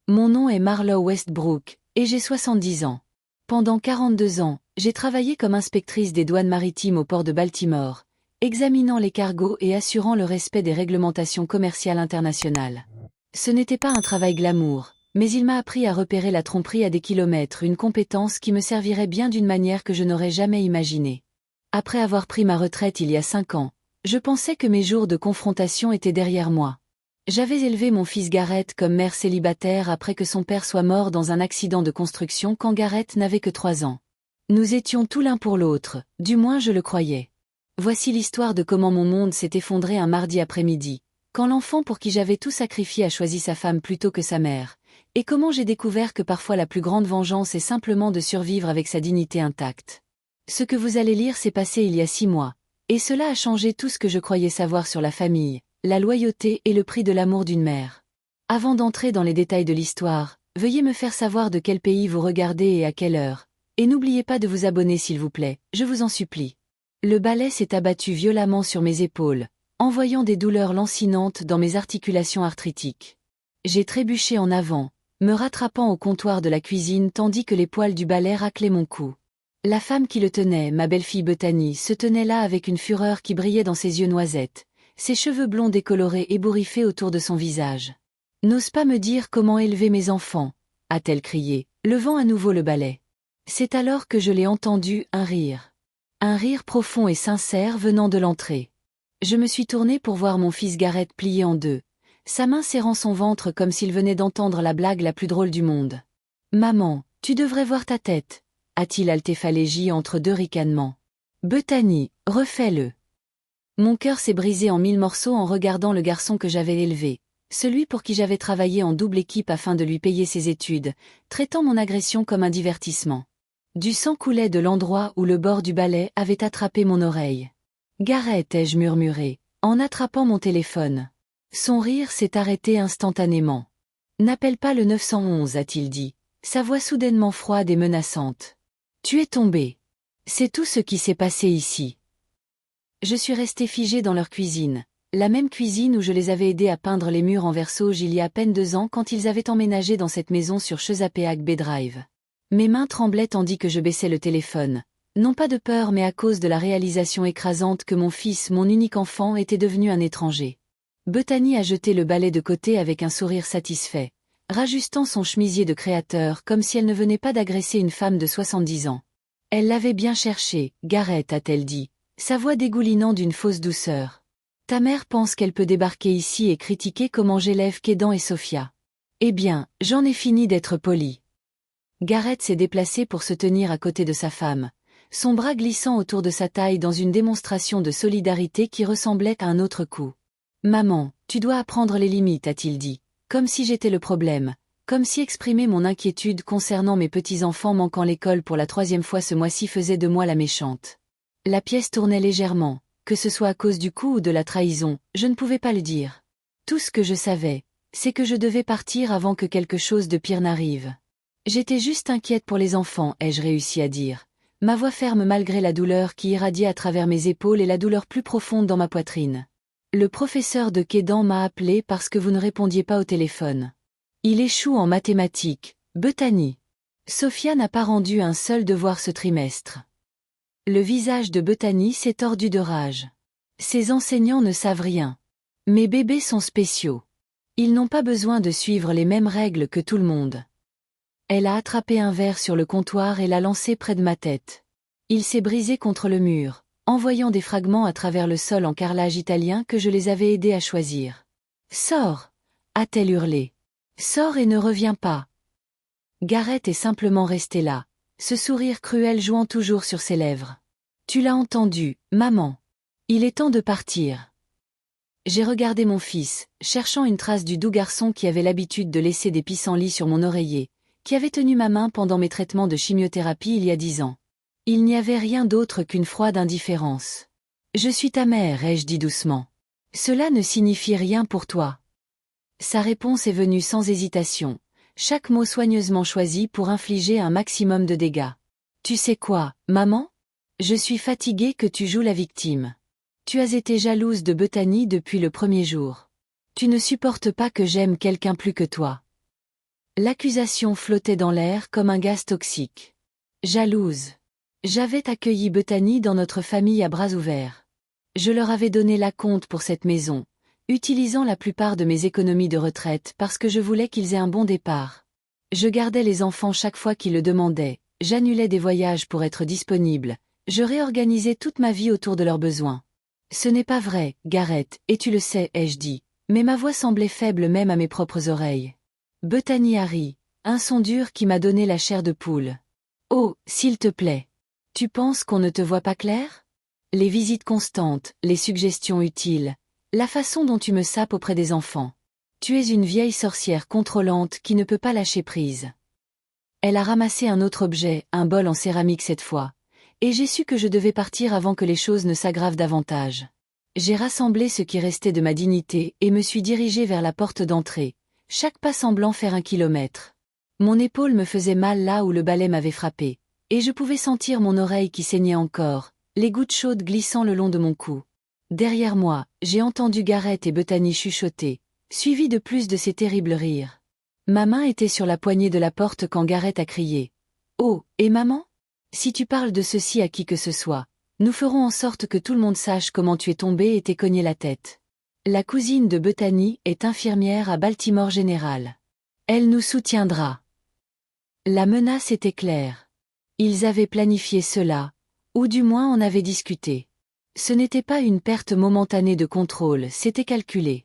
Mon nom est Marlo Westbrook, et j'ai 70 ans. Pendant 42 ans, j'ai travaillé comme inspectrice des douanes maritimes au port de Baltimore, examinant les cargos et assurant le respect des réglementations commerciales internationales. Ce n'était pas un travail glamour, mais il m'a appris à repérer la tromperie à des kilomètres, une compétence qui me servirait bien d'une manière que je n'aurais jamais imaginée. Après avoir pris ma retraite il y a 5 ans, je pensais que mes jours de confrontation étaient derrière moi. J'avais élevé mon fils Garrett comme mère célibataire après que son père soit mort dans un accident de construction quand Garrett n'avait que 3 ans. Nous étions tout l'un pour l'autre, du moins je le croyais. Voici l'histoire de comment mon monde s'est effondré un mardi après-midi, quand l'enfant pour qui j'avais tout sacrifié a choisi sa femme plutôt que sa mère, et comment j'ai découvert que parfois la plus grande vengeance est simplement de survivre avec sa dignité intacte. Ce que vous allez lire s'est passé il y a 6 mois, et cela a changé tout ce que je croyais savoir sur la famille, la loyauté et le prix de l'amour d'une mère. Avant d'entrer dans les détails de l'histoire, veuillez me faire savoir de quel pays vous regardez et à quelle heure. Et n'oubliez pas de vous abonner s'il vous plaît, je vous en supplie. Le balai s'est abattu violemment sur mes épaules, envoyant des douleurs lancinantes dans mes articulations arthritiques. J'ai trébuché en avant, me rattrapant au comptoir de la cuisine tandis que les poils du balai raclaient mon cou. La femme qui le tenait, ma belle-fille Bethany, se tenait là avec une fureur qui brillait dans ses yeux noisettes, ses cheveux blonds décolorés ébouriffés autour de son visage. « N'ose pas me dire comment élever mes enfants » a-t-elle crié, levant à nouveau le balai. C'est alors que je l'ai entendu, un rire. Un rire profond et sincère venant de l'entrée. Je me suis tournée pour voir mon fils Garrett plié en deux, sa main serrant son ventre comme s'il venait d'entendre la blague la plus drôle du monde. « Maman, tu devrais voir ta tête » a-t-il haltéphallégé entre deux ricanements. « Bethany, refais-le » Mon cœur s'est brisé en 1000 morceaux en regardant le garçon que j'avais élevé, celui pour qui j'avais travaillé en double équipe afin de lui payer ses études, traitant mon agression comme un divertissement. Du sang coulait de l'endroit où le bord du balai avait attrapé mon oreille. « Garrett » ai-je murmuré, en attrapant mon téléphone. Son rire s'est arrêté instantanément. « N'appelle pas le 911 » a-t-il dit, sa voix soudainement froide et menaçante. « Tu es tombé. C'est tout ce qui s'est passé ici. » Je suis resté figé dans leur cuisine, la même cuisine où je les avais aidés à peindre les murs en vert sauge il y a à peine 2 ans quand ils avaient emménagé dans cette maison sur Chesapeake Bay Drive. Mes mains tremblaient tandis que je baissais le téléphone, non pas de peur mais à cause de la réalisation écrasante que mon fils, mon unique enfant, était devenu un étranger. Bethany a jeté le balai de côté avec un sourire satisfait, rajustant son chemisier de créateur comme si elle ne venait pas d'agresser une femme de 70 ans. Elle l'avait bien cherché, Garrett, a-t-elle dit, sa voix dégoulinant d'une fausse douceur. Ta mère pense qu'elle peut débarquer ici et critiquer comment j'élève Kédan et Sophia. Eh bien, j'en ai fini d'être poli. Garrett s'est déplacé pour se tenir à côté de sa femme, son bras glissant autour de sa taille dans une démonstration de solidarité qui ressemblait à un autre coup. Maman, tu dois apprendre les limites, a-t-il dit, comme si j'étais le problème, comme si exprimer mon inquiétude concernant mes petits-enfants manquant l'école pour la 3e fois ce mois-ci faisait de moi la méchante. La pièce tournait légèrement, que ce soit à cause du coup ou de la trahison, je ne pouvais pas le dire. Tout ce que je savais, c'est que je devais partir avant que quelque chose de pire n'arrive. J'étais juste inquiète pour les enfants, ai-je réussi à dire, ma voix ferme malgré la douleur qui irradiait à travers mes épaules et la douleur plus profonde dans ma poitrine. Le professeur de Kédan m'a appelé parce que vous ne répondiez pas au téléphone. Il échoue en mathématiques, Bethany. Sophia n'a pas rendu un seul devoir ce trimestre. Le visage de Bethany s'est tordu de rage. Ses enseignants ne savent rien. Mes bébés sont spéciaux. Ils n'ont pas besoin de suivre les mêmes règles que tout le monde. Elle a attrapé un verre sur le comptoir et l'a lancé près de ma tête. Il s'est brisé contre le mur, envoyant des fragments à travers le sol en carrelage italien que je les avais aidés à choisir. « Sors !» a-t-elle hurlé. « Sors et ne reviens pas !» Garrett est simplement resté là, ce sourire cruel jouant toujours sur ses lèvres. « Tu l'as entendu, maman. Il est temps de partir. » J'ai regardé mon fils, cherchant une trace du doux garçon qui avait l'habitude de laisser des pissenlits sur mon oreiller, qui avait tenu ma main pendant mes traitements de chimiothérapie il y a 10 ans. Il n'y avait rien d'autre qu'une froide indifférence. « Je suis ta mère, ai-je dit doucement. Cela ne signifie rien pour toi. » Sa réponse est venue sans hésitation, chaque mot soigneusement choisi pour infliger un maximum de dégâts. « Tu sais quoi, maman ? Je suis fatiguée que tu joues la victime. Tu as été jalouse de Bethany depuis le premier jour. Tu ne supportes pas que j'aime quelqu'un plus que toi. L'accusation flottait dans l'air comme un gaz toxique. Jalouse. J'avais accueilli Bethany dans notre famille à bras ouverts. Je leur avais donné l'acompte pour cette maison, utilisant la plupart de mes économies de retraite parce que je voulais qu'ils aient un bon départ. Je gardais les enfants chaque fois qu'ils le demandaient, j'annulais des voyages pour être disponible, je réorganisais toute ma vie autour de leurs besoins. Ce n'est pas vrai, Gareth, et tu le sais, ai-je dit, mais ma voix semblait faible même à mes propres oreilles. Bethany a ri, un son dur qui m'a donné la chair de poule. Oh, s'il te plaît. Tu penses qu'on ne te voit pas clair? Les visites constantes, les suggestions utiles, la façon dont tu me sapes auprès des enfants. Tu es une vieille sorcière contrôlante qui ne peut pas lâcher prise. Elle a ramassé un autre objet, un bol en céramique cette fois, et j'ai su que je devais partir avant que les choses ne s'aggravent davantage. J'ai rassemblé ce qui restait de ma dignité et me suis dirigé vers la porte d'entrée, chaque pas semblant faire 1 kilomètre. Mon épaule me faisait mal là où le balai m'avait frappé, et je pouvais sentir mon oreille qui saignait encore, les gouttes chaudes glissant le long de mon cou. Derrière moi, j'ai entendu Gareth et Bethany chuchoter, suivi de plus de ces terribles rires. Ma main était sur la poignée de la porte quand Gareth a crié. « Oh, et maman? Si tu parles de ceci à qui que ce soit, nous ferons en sorte que tout le monde sache comment tu es tombé et t'es cogné la tête. » La cousine de Bethany est infirmière à Baltimore General. Elle nous soutiendra. La menace était claire. Ils avaient planifié cela, ou du moins en avaient discuté. Ce n'était pas une perte momentanée de contrôle, c'était calculé.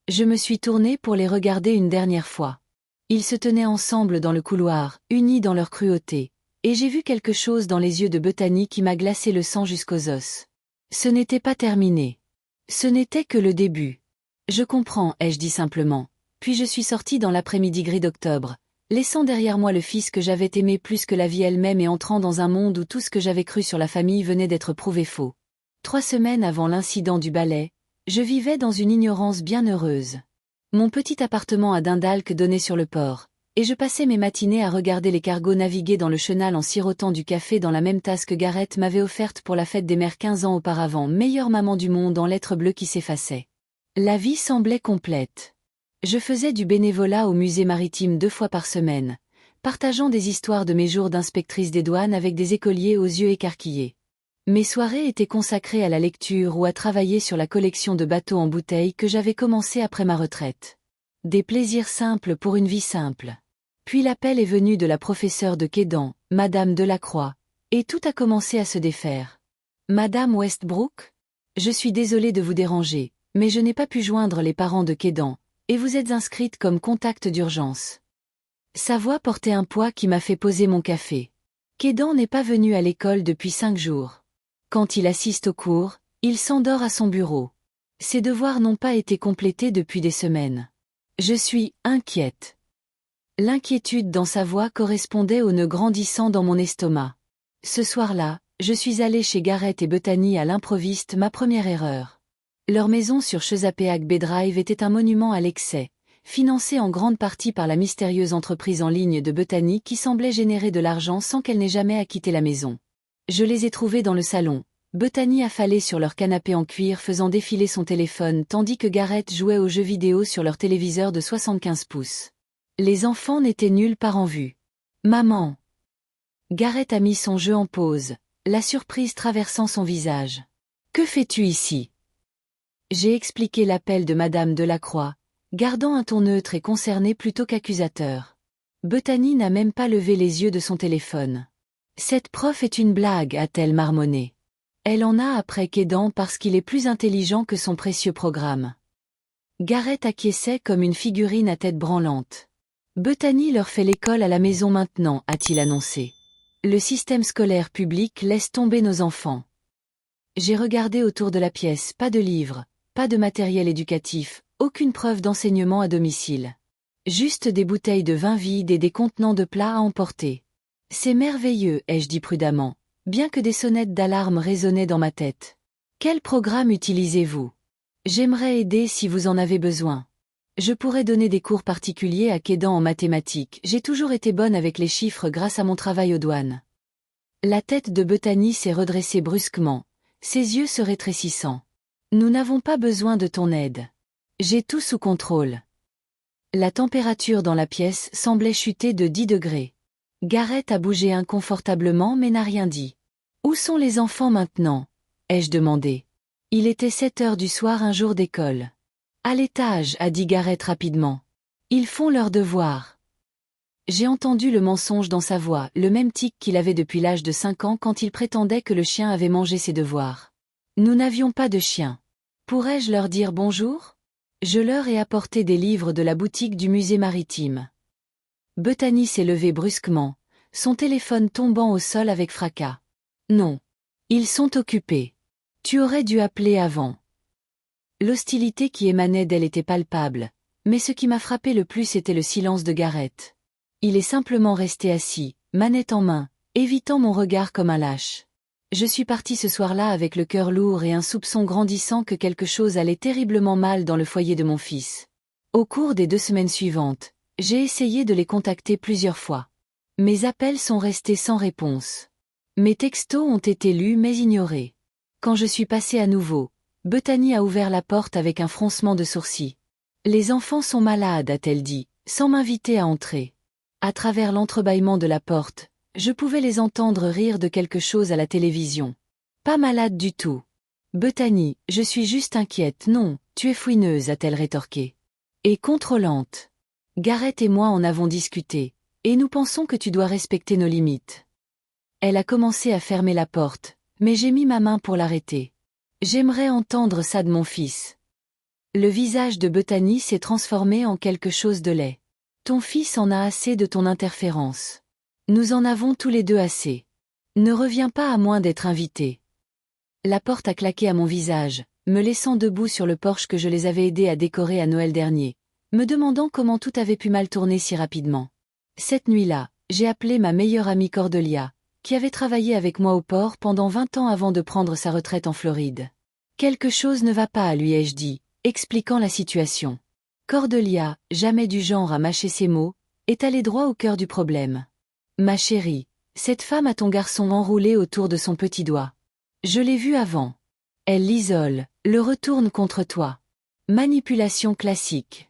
Je me suis tournée pour les regarder une dernière fois. Ils se tenaient ensemble dans le couloir, unis dans leur cruauté, et j'ai vu quelque chose dans les yeux de Bethany qui m'a glacé le sang jusqu'aux os. Ce n'était pas terminé. Ce n'était que le début. Je comprends, ai-je dit simplement, puis je suis sortie dans l'après-midi gris d'octobre, laissant derrière moi le fils que j'avais aimé plus que la vie elle-même et entrant dans un monde où tout ce que j'avais cru sur la famille venait d'être prouvé faux. 3 semaines avant l'incident du balai, je vivais dans une ignorance bien heureuse. Mon petit appartement à Dundalk donnait sur le port, et je passais mes matinées à regarder les cargos naviguer dans le chenal en sirotant du café dans la même tasse que Gareth m'avait offerte pour la fête des mères 15 ans auparavant, meilleure maman du monde en lettres bleues qui s'effaçaient. La vie semblait complète. Je faisais du bénévolat au musée maritime 2 fois par semaine, partageant des histoires de mes jours d'inspectrice des douanes avec des écoliers aux yeux écarquillés. Mes soirées étaient consacrées à la lecture ou à travailler sur la collection de bateaux en bouteille que j'avais commencé après ma retraite. Des plaisirs simples pour une vie simple. Puis l'appel est venu de la professeure de Quédan, Madame Delacroix, et tout a commencé à se défaire. Madame Westbrook? Je suis désolée de vous déranger, mais je n'ai pas pu joindre les parents de Quédan, et vous êtes inscrite comme contact d'urgence. Sa voix portait un poids qui m'a fait poser mon café. Quédan n'est pas venu à l'école depuis 5 jours. Quand il assiste aux cours, il s'endort à son bureau. Ses devoirs n'ont pas été complétés depuis des semaines. Je suis inquiète. L'inquiétude dans sa voix correspondait au nœud grandissant dans mon estomac. Ce soir-là, je suis allée chez Gareth et Bethany à l'improviste, ma première erreur. Leur maison sur Chesapeake Bay Drive était un monument à l'excès, financé en grande partie par la mystérieuse entreprise en ligne de Bethany qui semblait générer de l'argent sans qu'elle n'ait jamais à quitter la maison. Je les ai trouvés dans le salon, Bethany affalée sur leur canapé en cuir faisant défiler son téléphone tandis que Gareth jouait aux jeux vidéo sur leur téléviseur de 75 pouces. Les enfants n'étaient nulle part en vue. Maman! Gareth a mis son jeu en pause, la surprise traversant son visage. Que fais-tu ici? J'ai expliqué l'appel de Madame Delacroix, gardant un ton neutre et concerné plutôt qu'accusateur. Bethany n'a même pas levé les yeux de son téléphone. Cette prof est une blague, a-t-elle marmonné. Elle en a après Quédan parce qu'il est plus intelligent que son précieux programme. Gareth acquiesçait comme une figurine à tête branlante. Bethany leur fait l'école à la maison maintenant, a-t-il annoncé. Le système scolaire public laisse tomber nos enfants. J'ai regardé autour de la pièce, pas de livres, pas de matériel éducatif, aucune preuve d'enseignement à domicile. Juste des bouteilles de vin vides et des contenants de plats à emporter. C'est merveilleux, ai-je dit prudemment, bien que des sonnettes d'alarme résonnaient dans ma tête. Quel programme utilisez-vous? J'aimerais aider si vous en avez besoin. Je pourrais donner des cours particuliers à Quédan en mathématiques, j'ai toujours été bonne avec les chiffres grâce à mon travail aux douanes. La tête de Bethany s'est redressée brusquement, ses yeux se rétrécissant. Nous n'avons pas besoin de ton aide. J'ai tout sous contrôle. La température dans la pièce semblait chuter de 10 degrés. Gareth a bougé inconfortablement mais n'a rien dit. « Où sont les enfants maintenant ?» ai-je demandé. Il était 7 heures du soir un jour d'école. « À l'étage » a dit Gareth rapidement. « Ils font leurs devoirs. » J'ai entendu le mensonge dans sa voix, le même tic qu'il avait depuis l'âge de 5 ans quand il prétendait que le chien avait mangé ses devoirs. Nous n'avions pas de chien. Pourrais-je leur dire bonjour? Je leur ai apporté des livres de la boutique du musée maritime. Bethany s'est levée brusquement, son téléphone tombant au sol avec fracas. Non. Ils sont occupés. Tu aurais dû appeler avant. L'hostilité qui émanait d'elle était palpable, mais ce qui m'a frappé le plus était le silence de Gareth. Il est simplement resté assis, manette en main, évitant mon regard comme un lâche. Je suis partie ce soir-là avec le cœur lourd et un soupçon grandissant que quelque chose allait terriblement mal dans le foyer de mon fils. Au cours des 2 semaines suivantes, j'ai essayé de les contacter plusieurs fois. Mes appels sont restés sans réponse. Mes textos ont été lus mais ignorés. Quand je suis passée à nouveau, Bethany a ouvert la porte avec un froncement de sourcils. « Les enfants sont malades » a-t-elle dit, sans m'inviter à entrer. À travers l'entrebâillement de la porte, je pouvais les entendre rire de quelque chose à la télévision. « Pas malade du tout. »« Bethany, je suis juste inquiète. »« Non, tu es fouineuse » a-t-elle rétorqué. « Et contrôlante. Gareth et moi en avons discuté, et nous pensons que tu dois respecter nos limites. » Elle a commencé à fermer la porte, mais j'ai mis ma main pour l'arrêter. J'aimerais entendre ça de mon fils. Le visage de Bethany s'est transformé en quelque chose de laid. Ton fils en a assez de ton interférence. Nous en avons tous les deux assez. Ne reviens pas à moins d'être invité. La porte a claqué à mon visage, me laissant debout sur le porche que je les avais aidés à décorer à Noël dernier, me demandant comment tout avait pu mal tourner si rapidement. Cette nuit-là, j'ai appelé ma meilleure amie Cordelia, qui avait travaillé avec moi au port pendant 20 ans avant de prendre sa retraite en Floride. Quelque chose ne va pas, lui ai-je dit, expliquant la situation. Cordelia, jamais du genre à mâcher ses mots, est allée droit au cœur du problème. Ma chérie, cette femme a ton garçon enroulé autour de son petit doigt. Je l'ai vu avant. Elle l'isole, le retourne contre toi. Manipulation classique.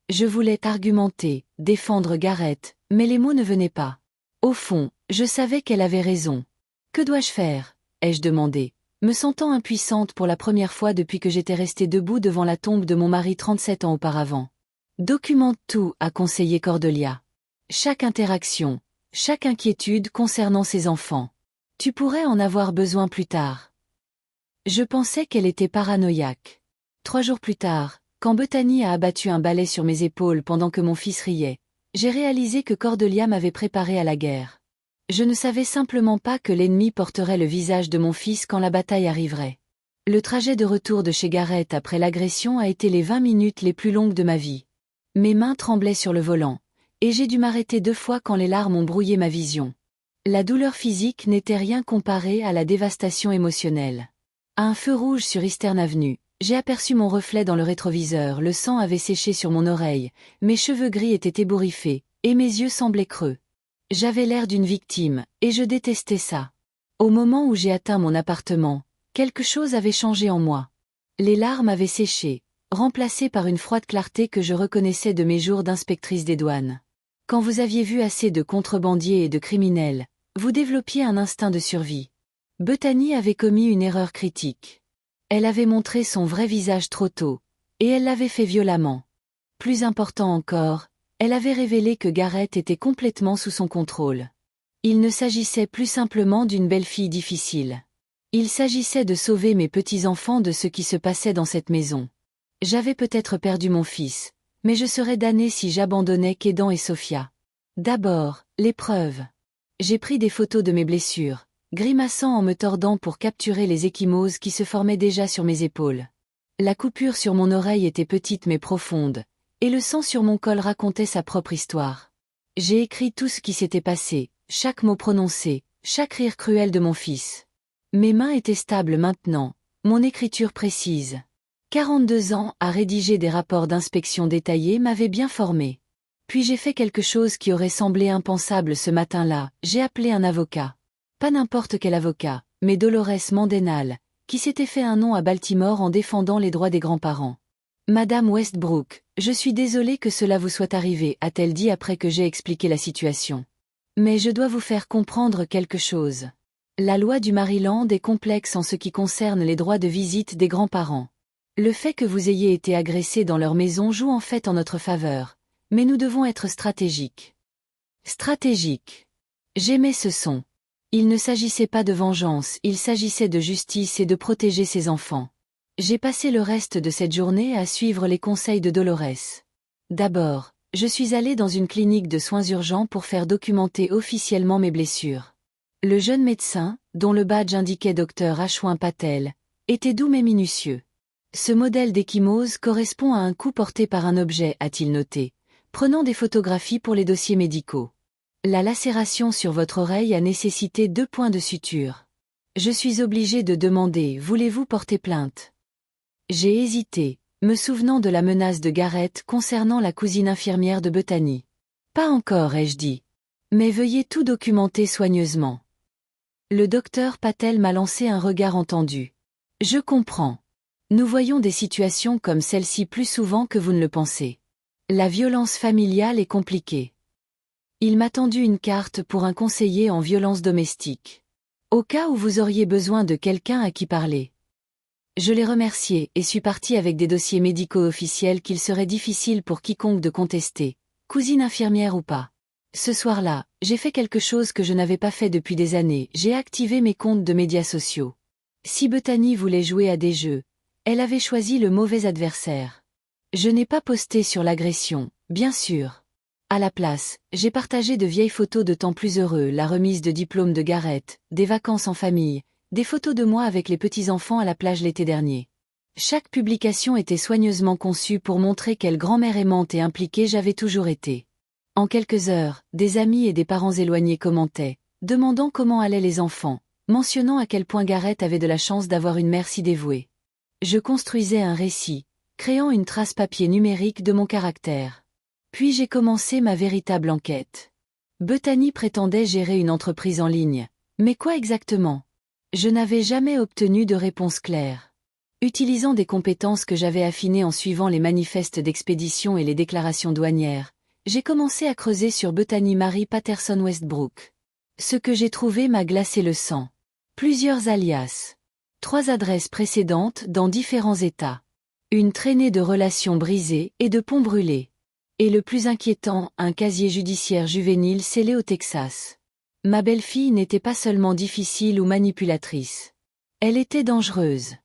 Je voulais argumenter, défendre Gareth, mais les mots ne venaient pas. Au fond, je savais qu'elle avait raison. Que dois-je faire? Ai-je demandé, me sentant impuissante pour la première fois depuis que j'étais restée debout devant la tombe de mon mari 37 ans auparavant. Documente tout, a conseillé Cordelia. Chaque interaction, chaque inquiétude concernant ses enfants. Tu pourrais en avoir besoin plus tard. Je pensais qu'elle était paranoïaque. 3 jours plus tard, quand Bethany a abattu un balai sur mes épaules pendant que mon fils riait, j'ai réalisé que Cordelia m'avait préparé à la guerre. Je ne savais simplement pas que l'ennemi porterait le visage de mon fils quand la bataille arriverait. Le trajet de retour de chez Gareth après l'agression a été les 20 minutes les plus longues de ma vie. Mes mains tremblaient sur le volant, et j'ai dû m'arrêter 2 fois quand les larmes ont brouillé ma vision. La douleur physique n'était rien comparée à la dévastation émotionnelle. À un feu rouge sur Eastern Avenue, j'ai aperçu mon reflet dans le rétroviseur, le sang avait séché sur mon oreille, mes cheveux gris étaient ébouriffés, et mes yeux semblaient creux. J'avais l'air d'une victime, et je détestais ça. Au moment où j'ai atteint mon appartement, quelque chose avait changé en moi. Les larmes avaient séché, remplacées par une froide clarté que je reconnaissais de mes jours d'inspectrice des douanes. Quand vous aviez vu assez de contrebandiers et de criminels, vous développiez un instinct de survie. Bethany avait commis une erreur critique. Elle avait montré son vrai visage trop tôt, et elle l'avait fait violemment. Plus important encore, elle avait révélé que Gareth était complètement sous son contrôle. Il ne s'agissait plus simplement d'une belle fille difficile. Il s'agissait de sauver mes petits-enfants de ce qui se passait dans cette maison. J'avais peut-être perdu mon fils, mais je serais damnée si j'abandonnais Kédan et Sophia. D'abord, l'épreuve. J'ai pris des photos de mes blessures, grimaçant en me tordant pour capturer les ecchymoses qui se formaient déjà sur mes épaules. La coupure sur mon oreille était petite mais profonde, et le sang sur mon col racontait sa propre histoire. J'ai écrit tout ce qui s'était passé, chaque mot prononcé, chaque rire cruel de mon fils. Mes mains étaient stables maintenant, mon écriture précise. 42 ans à rédiger des rapports d'inspection détaillés m'avait bien formé. Puis j'ai fait quelque chose qui aurait semblé impensable ce matin-là, j'ai appelé un avocat. Pas n'importe quel avocat, mais Dolores Mandenal, qui s'était fait un nom à Baltimore en défendant les droits des grands-parents. Madame Westbrook, je suis désolée que cela vous soit arrivé, a-t-elle dit après que j'ai expliqué la situation. Mais je dois vous faire comprendre quelque chose. La loi du Maryland est complexe en ce qui concerne les droits de visite des grands-parents. Le fait que vous ayez été agressé dans leur maison joue en fait en notre faveur, mais nous devons être stratégiques. Stratégiques. J'aimais ce son. Il ne s'agissait pas de vengeance, il s'agissait de justice et de protéger ses enfants. J'ai passé le reste de cette journée à suivre les conseils de Dolores. D'abord, je suis allée dans une clinique de soins urgents pour faire documenter officiellement mes blessures. Le jeune médecin, dont le badge indiquait Dr Ashwin Patel, était doux mais minutieux. Ce modèle d'échymose correspond à un coup porté par un objet, a-t-il noté, prenant des photographies pour les dossiers médicaux. La lacération sur votre oreille a nécessité 2 points de suture. Je suis obligée de demander, voulez-vous porter plainte? J'ai hésité, me souvenant de la menace de Garrett concernant la cousine infirmière de Bethany. Pas encore, ai-je dit. Mais veuillez tout documenter soigneusement. Le docteur Patel m'a lancé un regard entendu. Je comprends. Nous voyons des situations comme celle-ci plus souvent que vous ne le pensez. La violence familiale est compliquée. Il m'a tendu une carte pour un conseiller en violence domestique. Au cas où vous auriez besoin de quelqu'un à qui parler. Je l'ai remercié et suis parti avec des dossiers médicaux officiels qu'il serait difficile pour quiconque de contester, cousine infirmière ou pas. Ce soir-là, j'ai fait quelque chose que je n'avais pas fait depuis des années, j'ai activé mes comptes de médias sociaux. Si Bethany voulait jouer à des jeux, elle avait choisi le mauvais adversaire. Je n'ai pas posté sur l'agression, bien sûr. À la place, j'ai partagé de vieilles photos de temps plus heureux, la remise de diplôme de Garrett, des vacances en famille, des photos de moi avec les petits-enfants à la plage l'été dernier. Chaque publication était soigneusement conçue pour montrer quelle grand-mère aimante et impliquée j'avais toujours été. En quelques heures, des amis et des parents éloignés commentaient, demandant comment allaient les enfants, mentionnant à quel point Garrett avait de la chance d'avoir une mère si dévouée. Je construisais un récit, créant une trace papier numérique de mon caractère. Puis j'ai commencé ma véritable enquête. Bethany prétendait gérer une entreprise en ligne. Mais quoi exactement? Je n'avais jamais obtenu de réponse claire. Utilisant des compétences que j'avais affinées en suivant les manifestes d'expédition et les déclarations douanières, j'ai commencé à creuser sur Bethany Marie Patterson Westbrook. Ce que j'ai trouvé m'a glacé le sang. Plusieurs alias. 3 adresses précédentes dans différents états. Une traînée de relations brisées et de ponts brûlés. Et le plus inquiétant, un casier judiciaire juvénile scellé au Texas. Ma belle-fille n'était pas seulement difficile ou manipulatrice. Elle était dangereuse.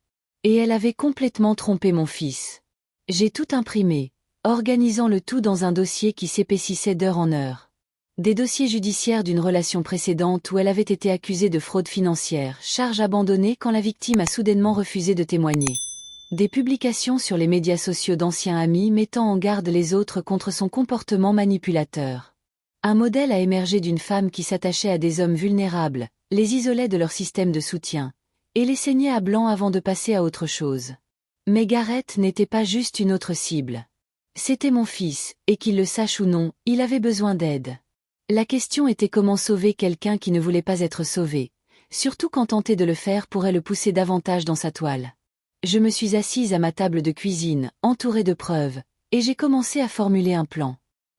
Et elle avait complètement trompé mon fils. J'ai tout imprimé, organisant le tout dans un dossier qui s'épaississait d'heure en heure. Des dossiers judiciaires d'une relation précédente où elle avait été accusée de fraude financière, charge abandonnée quand la victime a soudainement refusé de témoigner. Des publications sur les médias sociaux d'anciens amis mettant en garde les autres contre son comportement manipulateur. Un modèle a émergé d'une femme qui s'attachait à des hommes vulnérables, les isolait de leur système de soutien, et les saignait à blanc avant de passer à autre chose. Mais Garrett n'était pas juste une autre cible. C'était mon fils, et qu'il le sache ou non, il avait besoin d'aide. La question était comment sauver quelqu'un qui ne voulait pas être sauvé, surtout quand tenter de le faire pourrait le pousser davantage dans sa toile. Je me suis assise à ma table de cuisine, entourée de preuves, et j'ai commencé à formuler un plan.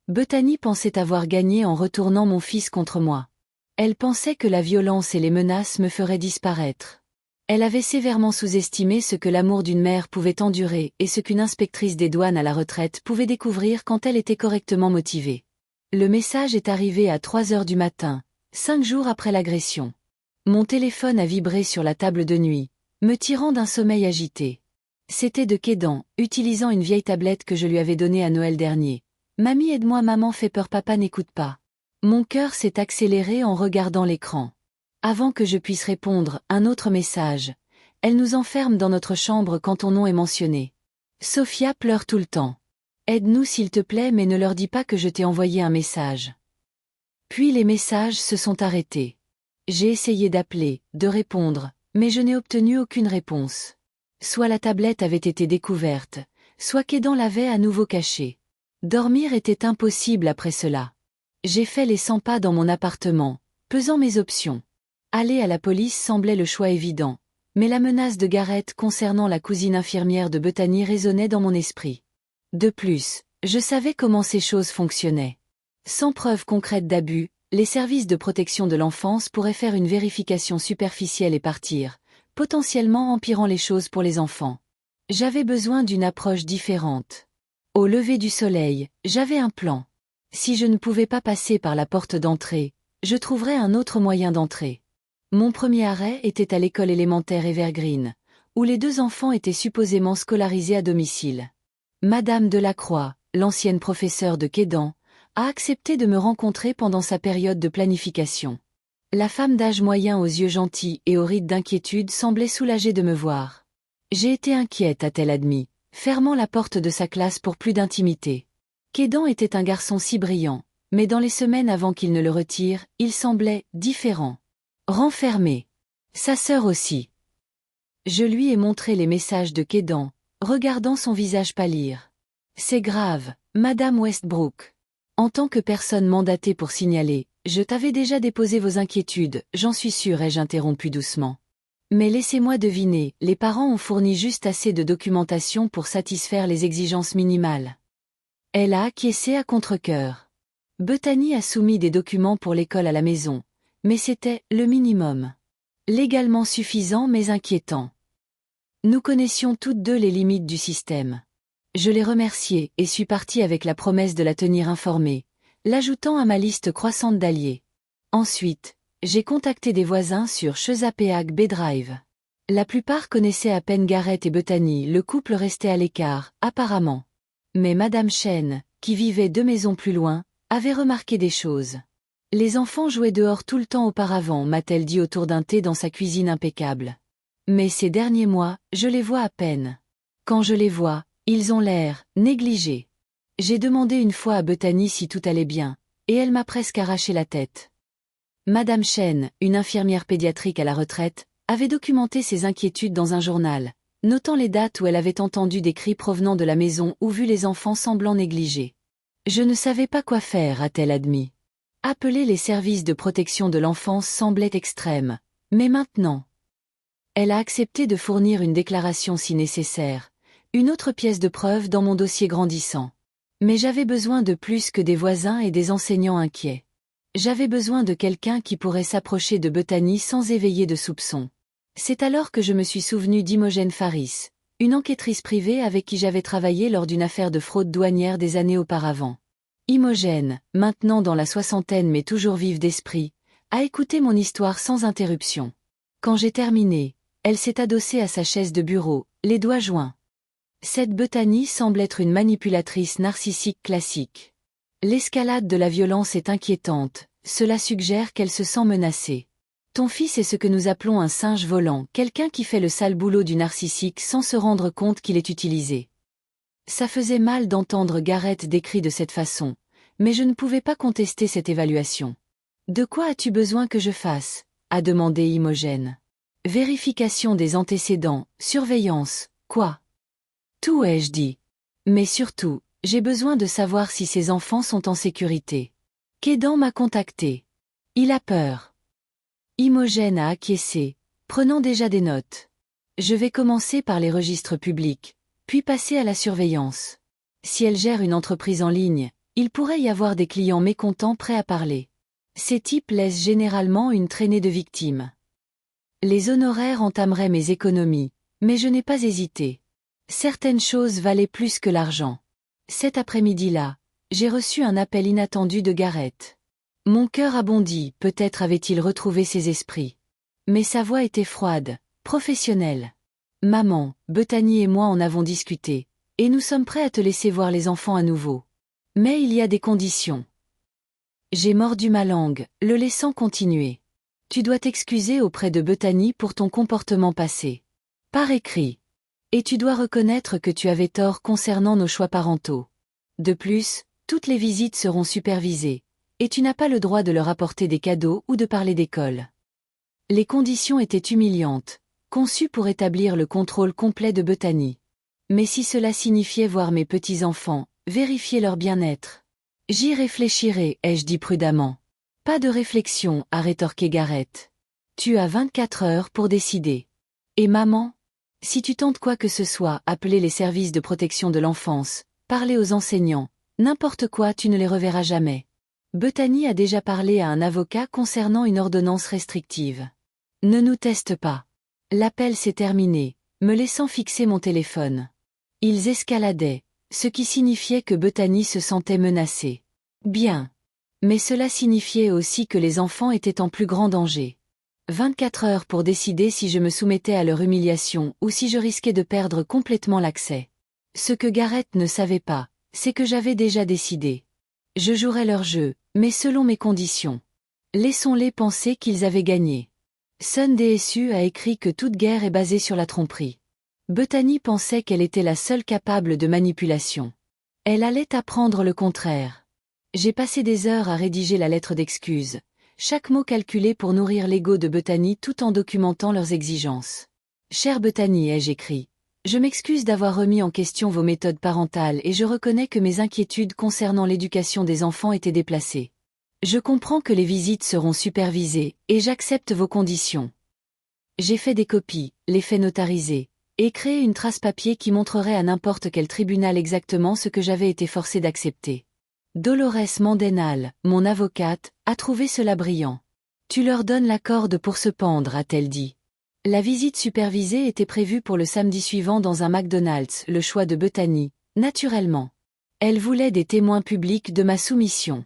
Bethany pensait avoir gagné en retournant mon fils contre moi. Elle pensait que la violence et les menaces me feraient disparaître. Elle avait sévèrement sous-estimé ce que l'amour d'une mère pouvait endurer et ce qu'une inspectrice des douanes à la retraite pouvait découvrir quand elle était correctement motivée. Le message est arrivé à 3 heures du matin, 5 jours après l'agression. Mon téléphone a vibré sur la table de nuit, me tirant d'un sommeil agité. C'était de Kédan, utilisant une vieille tablette que je lui avais donnée à Noël dernier. Mamie aide-moi, maman fait peur, papa n'écoute pas. Mon cœur s'est accéléré en regardant l'écran. Avant que je puisse répondre, un autre message. Elle nous enferme dans notre chambre quand ton nom est mentionné. Sophia pleure tout le temps. Aide-nous s'il te plaît, mais ne leur dis pas que je t'ai envoyé un message. Puis les messages se sont arrêtés. J'ai essayé d'appeler, de répondre, mais je n'ai obtenu aucune réponse. Soit la tablette avait été découverte, soit Kédan l'avait à nouveau cachée. Dormir était impossible après cela. J'ai fait les 100 pas dans mon appartement, pesant mes options. Aller à la police semblait le choix évident, Mais la menace de Garrett concernant la cousine infirmière de Bethany résonnait dans mon esprit. De plus, je savais comment ces choses fonctionnaient. Sans preuve concrète d'abus, les services de protection de l'enfance pourraient faire une vérification superficielle et partir, potentiellement empirant les choses pour les enfants. J'avais besoin d'une approche différente. Au lever du soleil, j'avais un plan. Si je ne pouvais pas passer par la porte d'entrée, je trouverais un autre moyen d'entrer. Mon premier arrêt était à l'école élémentaire Evergreen, où les 2 enfants étaient supposément scolarisés à domicile. Madame Delacroix, l'ancienne professeure de Quédan, a accepté de me rencontrer pendant sa période de planification. La femme d'âge moyen aux yeux gentils et aux rides d'inquiétude semblait soulagée de me voir. J'ai été inquiète, a-t-elle admis, fermant la porte de sa classe pour plus d'intimité. Quédan était un garçon si brillant, mais dans les semaines avant qu'il ne le retire, il semblait différent. Renfermé. Sa sœur aussi. Je lui ai montré les messages de Quédan, regardant son visage pâlir. C'est grave, Madame Westbrook. En tant que personne mandatée pour signaler, je t'avais déjà déposé vos inquiétudes, j'en suis sûre, ai-je interrompu doucement. Mais laissez-moi deviner, les parents ont fourni juste assez de documentation pour satisfaire les exigences minimales. Elle a acquiescé à contre-cœur. Bethany a soumis des documents pour l'école à la maison, mais c'était le minimum. Légalement suffisant mais inquiétant. Nous connaissions toutes deux les limites du système. Je l'ai remerciée et suis partie avec la promesse de la tenir informée, l'ajoutant à ma liste croissante d'alliés. Ensuite, j'ai contacté des voisins sur Chesapeake Bay Drive. La plupart connaissaient à peine Garrett et Bethany, le couple restait à l'écart, apparemment. Mais Madame Chen, qui vivait 2 maisons plus loin, avait remarqué des choses. Les enfants jouaient dehors tout le temps auparavant, m'a-t-elle dit autour d'un thé dans sa cuisine impeccable. Mais ces derniers mois, je les vois à peine. Quand je les vois, ils ont l'air négligés. J'ai demandé une fois à Bethany si tout allait bien, et elle m'a presque arraché la tête. Madame Chen, une infirmière pédiatrique à la retraite, avait documenté ses inquiétudes dans un journal, notant les dates où elle avait entendu des cris provenant de la maison ou vu les enfants semblant négligés. Je ne savais pas quoi faire, a-t-elle admis. Appeler les services de protection de l'enfance semblait extrême, mais maintenant. Elle a accepté de fournir une déclaration si nécessaire, une autre pièce de preuve dans mon dossier grandissant. Mais j'avais besoin de plus que des voisins et des enseignants inquiets. J'avais besoin de quelqu'un qui pourrait s'approcher de Bethany sans éveiller de soupçons. C'est alors que je me suis souvenu d'Imogen Faris, une enquêtrice privée avec qui j'avais travaillé lors d'une affaire de fraude douanière des années auparavant. Imogen, maintenant dans la soixantaine mais toujours vive d'esprit, a écouté mon histoire sans interruption. Quand j'ai terminé, elle s'est adossée à sa chaise de bureau, les doigts joints. Cette Bethany semble être une manipulatrice narcissique classique. L'escalade de la violence est inquiétante, cela suggère qu'elle se sent menacée. Ton fils est ce que nous appelons un singe volant, quelqu'un qui fait le sale boulot du narcissique sans se rendre compte qu'il est utilisé. Ça faisait mal d'entendre Garrett décrit de cette façon, mais je ne pouvais pas contester cette évaluation. De quoi as-tu besoin que je fasse? A demandé Imogen. Vérification des antécédents, surveillance, quoi? Tout, ai-je dit. Mais surtout, j'ai besoin de savoir si ces enfants sont en sécurité. Quédan m'a contacté. Il a peur. Imogen a acquiescé, prenant déjà des notes. Je vais commencer par les registres publics, puis passer à la surveillance. Si elle gère une entreprise en ligne, il pourrait y avoir des clients mécontents prêts à parler. Ces types laissent généralement une traînée de victimes. Les honoraires entameraient mes économies, mais je n'ai pas hésité. Certaines choses valaient plus que l'argent. Cet après-midi-là, j'ai reçu un appel inattendu de Garrett. Mon cœur a bondi, peut-être avait-il retrouvé ses esprits. Mais sa voix était froide, professionnelle. Maman, Bethany et moi en avons discuté, et nous sommes prêts à te laisser voir les enfants à nouveau. Mais il y a des conditions. J'ai mordu ma langue, le laissant continuer. Tu dois t'excuser auprès de Bethany pour ton comportement passé. Par écrit. Et tu dois reconnaître que tu avais tort concernant nos choix parentaux. De plus, toutes les visites seront supervisées, et tu n'as pas le droit de leur apporter des cadeaux ou de parler d'école. Les conditions étaient humiliantes, conçues pour établir le contrôle complet de Bethany. Mais si cela signifiait voir mes petits-enfants, vérifier leur bien-être. J'y réfléchirai, ai-je dit prudemment. Pas de réflexion, a rétorqué Garrett. Tu as 24 heures pour décider. Et maman? Si tu tentes quoi que ce soit, appelez les services de protection de l'enfance, parlez aux enseignants, n'importe quoi, tu ne les reverras jamais. Bethany a déjà parlé à un avocat concernant une ordonnance restrictive. Ne nous teste pas. L'appel s'est terminé, me laissant fixer mon téléphone. Ils escaladaient, ce qui signifiait que Bethany se sentait menacée. Bien. Mais cela signifiait aussi que les enfants étaient en plus grand danger. 24 heures pour décider si je me soumettais à leur humiliation ou si je risquais de perdre complètement l'accès. Ce que Gareth ne savait pas, c'est que j'avais déjà décidé. Je jouerais leur jeu, mais selon mes conditions. Laissons-les penser qu'ils avaient gagné. Sun DSU a écrit que toute guerre est basée sur la tromperie. Bethany pensait qu'elle était la seule capable de manipulation. Elle allait apprendre le contraire. J'ai passé des heures à rédiger la lettre d'excuse, chaque mot calculé pour nourrir l'ego de Bethany tout en documentant leurs exigences. Chère Bethany, ai-je écrit, je m'excuse d'avoir remis en question vos méthodes parentales et je reconnais que mes inquiétudes concernant l'éducation des enfants étaient déplacées. Je comprends que les visites seront supervisées, et j'accepte vos conditions. J'ai fait des copies, les fait notariser, et créé une trace papier qui montrerait à n'importe quel tribunal exactement ce que j'avais été forcé d'accepter. Dolores Mandenal, mon avocate, a trouvé cela brillant. Tu leur donnes la corde pour se pendre, a-t-elle dit. La visite supervisée était prévue pour le samedi suivant dans un McDonald's, le choix de Bethany, naturellement. Elle voulait des témoins publics de ma soumission.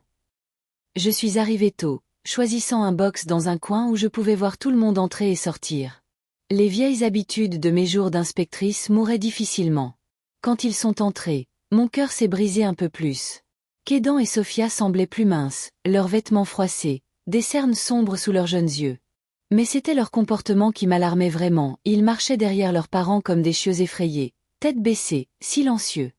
Je suis arrivée tôt, choisissant un box dans un coin où je pouvais voir tout le monde entrer et sortir. Les vieilles habitudes de mes jours d'inspectrice mouraient difficilement. Quand ils sont entrés, mon cœur s'est brisé un peu plus. Kédan et Sophia semblaient plus minces, leurs vêtements froissés, des cernes sombres sous leurs jeunes yeux. Mais c'était leur comportement qui m'alarmait vraiment, ils marchaient derrière leurs parents comme des chiots effrayés, tête baissée, silencieux.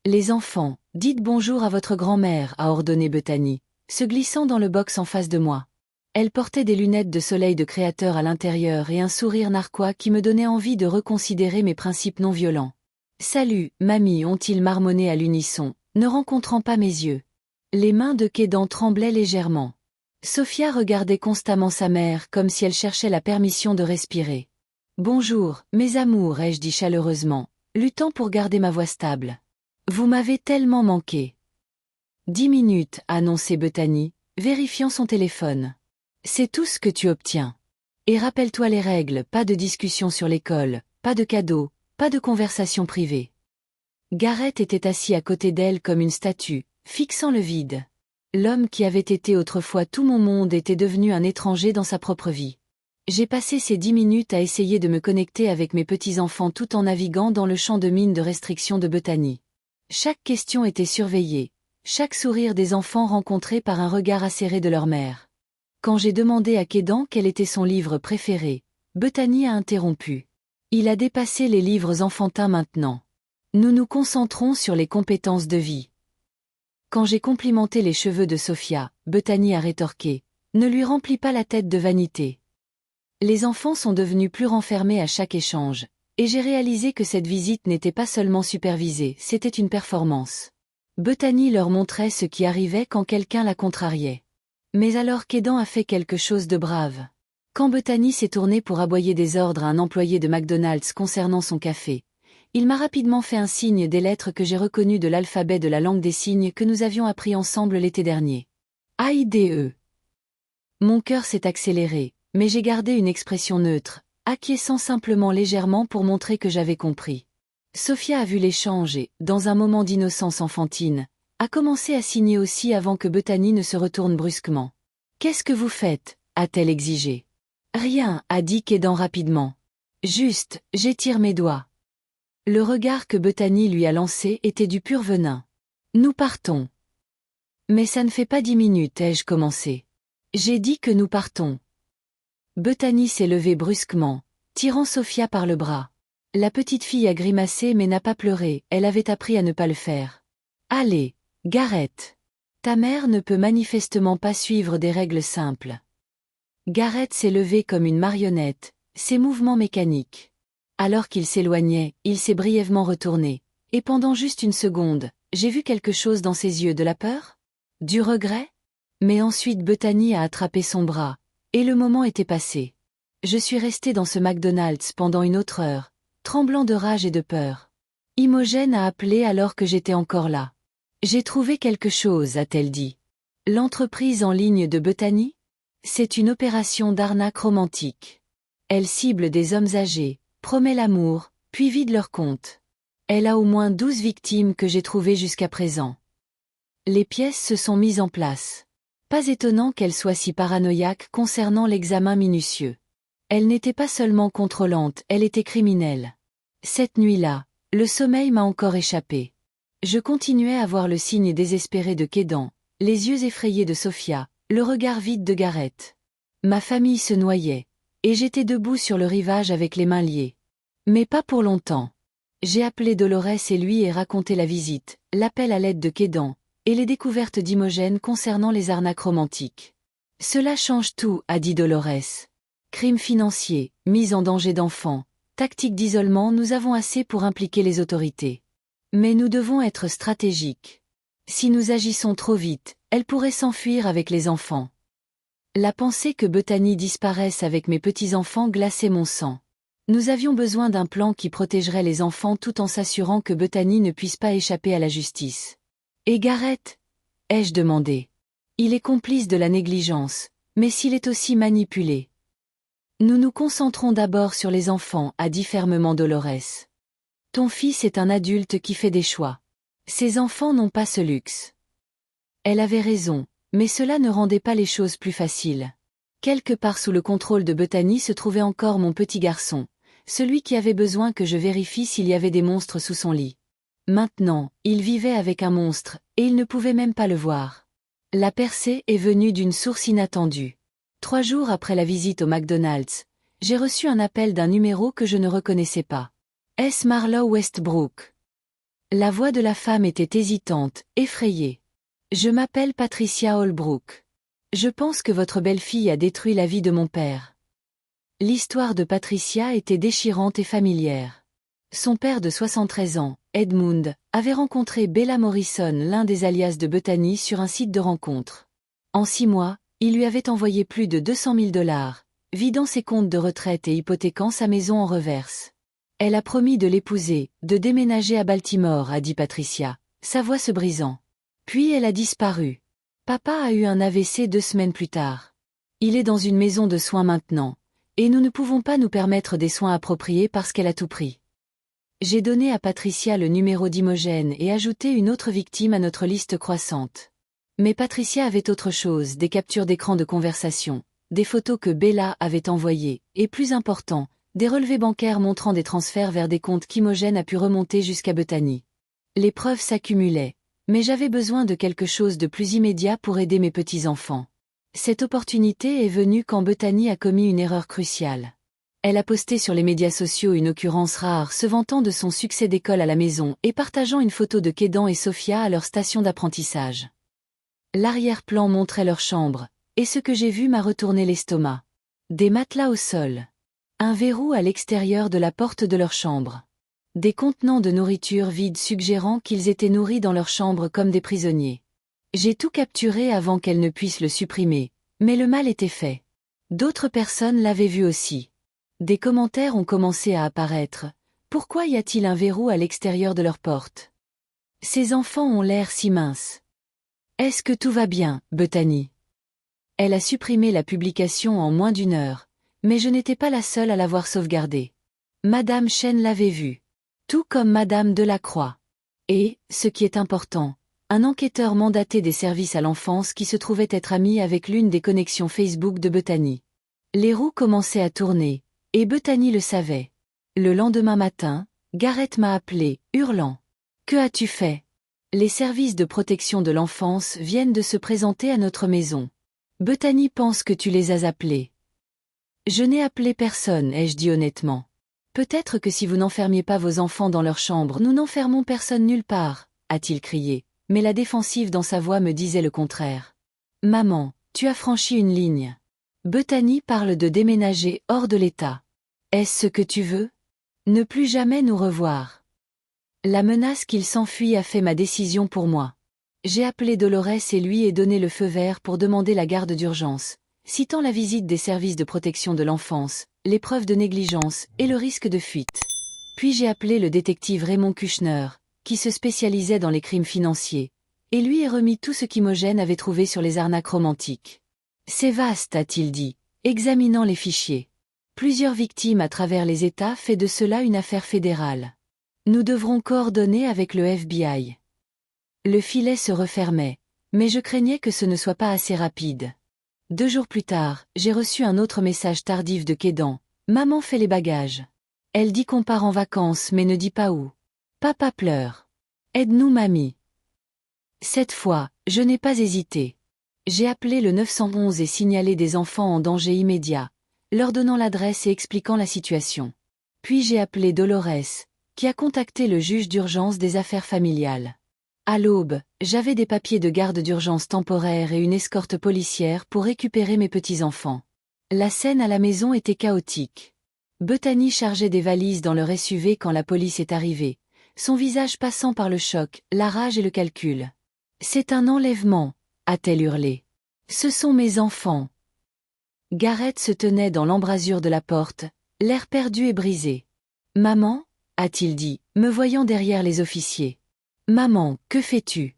Les enfants, dites bonjour à votre grand-mère, a ordonné Bethany, se glissant dans le box en face de moi. Elle portait des lunettes de soleil de créateur à l'intérieur et un sourire narquois qui me donnait envie de reconsidérer mes principes non violents. Salut, mamie, ont-ils marmonné à l'unisson, ne rencontrant pas mes yeux. Les mains de Kédan tremblaient légèrement. Sophia regardait constamment sa mère comme si elle cherchait la permission de respirer. Bonjour, mes amours, ai-je dit chaleureusement, luttant pour garder ma voix stable. Vous m'avez tellement manqué. 10 minutes, a annoncé Bethany, vérifiant son téléphone. C'est tout ce que tu obtiens. Et rappelle-toi les règles, pas de discussion sur l'école, pas de cadeaux, pas de conversation privée. Gareth était assis à côté d'elle comme une statue, fixant le vide. L'homme qui avait été autrefois tout mon monde était devenu un étranger dans sa propre vie. J'ai passé ces 10 minutes à essayer de me connecter avec mes petits-enfants tout en naviguant dans le champ de mine de restriction de Bethany. Chaque question était surveillée, chaque sourire des enfants rencontré par un regard acéré de leur mère. Quand j'ai demandé à Kédan quel était son livre préféré, Bethany a interrompu. Il a dépassé les livres enfantins maintenant. Nous nous concentrons sur les compétences de vie. Quand j'ai complimenté les cheveux de Sophia, Bethany a rétorqué, ne lui remplis pas la tête de vanité. Les enfants sont devenus plus renfermés à chaque échange, et j'ai réalisé que cette visite n'était pas seulement supervisée, c'était une performance. Bethany leur montrait ce qui arrivait quand quelqu'un la contrariait. Mais alors Kédan a fait quelque chose de brave. Quand Bethany s'est tournée pour aboyer des ordres à un employé de McDonald's concernant son café, il m'a rapidement fait un signe des lettres que j'ai reconnues de l'alphabet de la langue des signes que nous avions appris ensemble l'été dernier. AIDE. Mon cœur s'est accéléré, mais j'ai gardé une expression neutre, acquiesçant simplement légèrement pour montrer que j'avais compris. Sophia a vu l'échange et, dans un moment d'innocence enfantine, a commencé à signer aussi avant que Bethany ne se retourne brusquement. « Qu'est-ce que vous faites » a-t-elle exigé. « Rien » a dit Kédan rapidement. « Juste, j'étire mes doigts. » Le regard que Bethany lui a lancé était du pur venin. « Nous partons. » « Mais ça ne fait pas 10 minutes, ai-je commencé. »« J'ai dit que nous partons. » Bethany s'est levée brusquement, tirant Sophia par le bras. La petite fille a grimacé mais n'a pas pleuré, elle avait appris à ne pas le faire. « Allez, Gareth. Ta mère ne peut manifestement pas suivre des règles simples. » Gareth s'est levé comme une marionnette, ses mouvements mécaniques. Alors qu'il s'éloignait, il s'est brièvement retourné, et pendant juste une seconde, j'ai vu quelque chose dans ses yeux, de la peur? Du regret? Mais ensuite Bethany a attrapé son bras, et le moment était passé. Je suis resté dans ce McDonald's pendant une autre heure, tremblant de rage et de peur. Imogen a appelé alors que j'étais encore là. J'ai trouvé quelque chose, a-t-elle dit. L'entreprise en ligne de Bethany? C'est une opération d'arnaque romantique. Elle cible des hommes âgés, promet l'amour, puis vide leur compte. Elle a au moins 12 victimes que j'ai trouvées jusqu'à présent. Les pièces se sont mises en place. Pas étonnant qu'elle soit si paranoïaque concernant l'examen minutieux. Elle n'était pas seulement contrôlante, elle était criminelle. Cette nuit-là, le sommeil m'a encore échappé. Je continuais à voir le signe désespéré de Kédan, les yeux effrayés de Sophia, le regard vide de Gareth. Ma famille se noyait, et j'étais debout sur le rivage avec les mains liées. Mais pas pour longtemps. J'ai appelé Dolores et lui ai raconté la visite, l'appel à l'aide de Kédan, et les découvertes d'Imogen concernant les arnaques romantiques. Cela change tout, a dit Dolores. Crimes financiers, mise en danger d'enfants, tactique d'isolement, nous avons assez pour impliquer les autorités. Mais nous devons être stratégiques. Si nous agissons trop vite, elle pourrait s'enfuir avec les enfants. La pensée que Bethany disparaisse avec mes petits-enfants glaçait mon sang. Nous avions besoin d'un plan qui protégerait les enfants tout en s'assurant que Bethany ne puisse pas échapper à la justice. Et Gareth? Ai-je demandé. Il est complice de la négligence, mais s'il est aussi manipulé. Nous nous concentrons d'abord sur les enfants, a dit fermement Dolores. Ton fils est un adulte qui fait des choix. Ses enfants n'ont pas ce luxe. Elle avait raison, mais cela ne rendait pas les choses plus faciles. Quelque part sous le contrôle de Bethany se trouvait encore mon petit garçon, celui qui avait besoin que je vérifie s'il y avait des monstres sous son lit. Maintenant, il vivait avec un monstre, et il ne pouvait même pas le voir. La percée est venue d'une source inattendue. 3 jours après la visite au McDonald's, j'ai reçu un appel d'un numéro que je ne reconnaissais pas. Est-ce Marlo Westbrook? La voix de la femme était hésitante, effrayée. Je m'appelle Patricia Holbrook. Je pense que votre belle-fille a détruit la vie de mon père. L'histoire de Patricia était déchirante et familière. Son père de 73 ans, Edmund, avait rencontré Bella Morrison, l'un des alias de Bethany, sur un site de rencontre. En 6 mois, il lui avait envoyé plus de 200 000 $, vidant ses comptes de retraite et hypothéquant sa maison en reverse. Elle a promis de l'épouser, de déménager à Baltimore, a dit Patricia, sa voix se brisant. Puis elle a disparu. Papa a eu un AVC 2 semaines plus tard. Il est dans une maison de soins maintenant, et nous ne pouvons pas nous permettre des soins appropriés parce qu'elle a tout pris. J'ai donné à Patricia le numéro d'Imogen et ajouté une autre victime à notre liste croissante. Mais Patricia avait autre chose, des captures d'écran de conversation, des photos que Bella avait envoyées, et plus important, des relevés bancaires montrant des transferts vers des comptes qu'Imogen a pu remonter jusqu'à Bethany. Les preuves s'accumulaient, mais j'avais besoin de quelque chose de plus immédiat pour aider mes petits-enfants. Cette opportunité est venue quand Bethany a commis une erreur cruciale. Elle a posté sur les médias sociaux une occurrence rare se vantant de son succès d'école à la maison et partageant une photo de Kédan et Sophia à leur station d'apprentissage. L'arrière-plan montrait leur chambre, et ce que j'ai vu m'a retourné l'estomac. Des matelas au sol. Un verrou à l'extérieur de la porte de leur chambre. Des contenants de nourriture vide suggérant qu'ils étaient nourris dans leur chambre comme des prisonniers. J'ai tout capturé avant qu'elle ne puisse le supprimer, mais le mal était fait. D'autres personnes l'avaient vu aussi. Des commentaires ont commencé à apparaître. Pourquoi y a-t-il un verrou à l'extérieur de leur porte? Ces enfants ont l'air si minces. Est-ce que tout va bien, Bethany? Elle a supprimé la publication en moins d'1 heure, mais je n'étais pas la seule à l'avoir sauvegardée. Madame Chen l'avait vue. Tout comme Madame Delacroix. Et, ce qui est important, un enquêteur mandaté des services à l'enfance qui se trouvait être ami avec l'une des connexions Facebook de Bethany. Les roues commençaient à tourner, et Bethany le savait. Le lendemain matin, Gareth m'a appelé, hurlant. « Que as-tu fait? Les services de protection de l'enfance viennent de se présenter à notre maison. Bethany pense que tu les as appelés. » Je n'ai appelé personne, ai-je dit honnêtement. Peut-être que si vous n'enfermiez pas vos enfants dans leur chambre, nous n'enfermons personne nulle part, a-t-il crié, mais la défensive dans sa voix me disait le contraire. Maman, tu as franchi une ligne. Bethany parle de déménager hors de l'État. Est-ce ce que tu veux? Ne plus jamais nous revoir. La menace qu'il s'enfuit a fait ma décision pour moi. J'ai appelé Dolores et lui ai donné le feu vert pour demander la garde d'urgence, citant la visite des services de protection de l'enfance, les preuves de négligence et le risque de fuite. Puis j'ai appelé le détective Raymond Kushner, qui se spécialisait dans les crimes financiers, et lui ai remis tout ce qu'Imogen avait trouvé sur les arnaques romantiques. C'est vaste, a-t-il dit, examinant les fichiers. Plusieurs victimes à travers les États fait de cela une affaire fédérale. Nous devrons coordonner avec le FBI. Le filet se refermait, mais je craignais que ce ne soit pas assez rapide. 2 jours plus tard, j'ai reçu un autre message tardif de Kédan. Maman fait les bagages. Elle dit qu'on part en vacances mais ne dit pas où. Papa pleure. Aide-nous mamie. Cette fois, je n'ai pas hésité. J'ai appelé le 911 et signalé des enfants en danger immédiat, leur donnant l'adresse et expliquant la situation. Puis j'ai appelé Dolores, qui a contacté le juge d'urgence des affaires familiales. À l'aube, j'avais des papiers de garde d'urgence temporaire et une escorte policière pour récupérer mes petits-enfants. La scène à la maison était chaotique. Bethany chargeait des valises dans leur SUV quand la police est arrivée, son visage passant par le choc, la rage et le calcul. « C'est un enlèvement !» a-t-elle hurlé. « Ce sont mes enfants !» Garrett se tenait dans l'embrasure de la porte, l'air perdu et brisé. « Maman ?» a-t-il dit, me voyant derrière les officiers. « Maman, que fais-tu » ?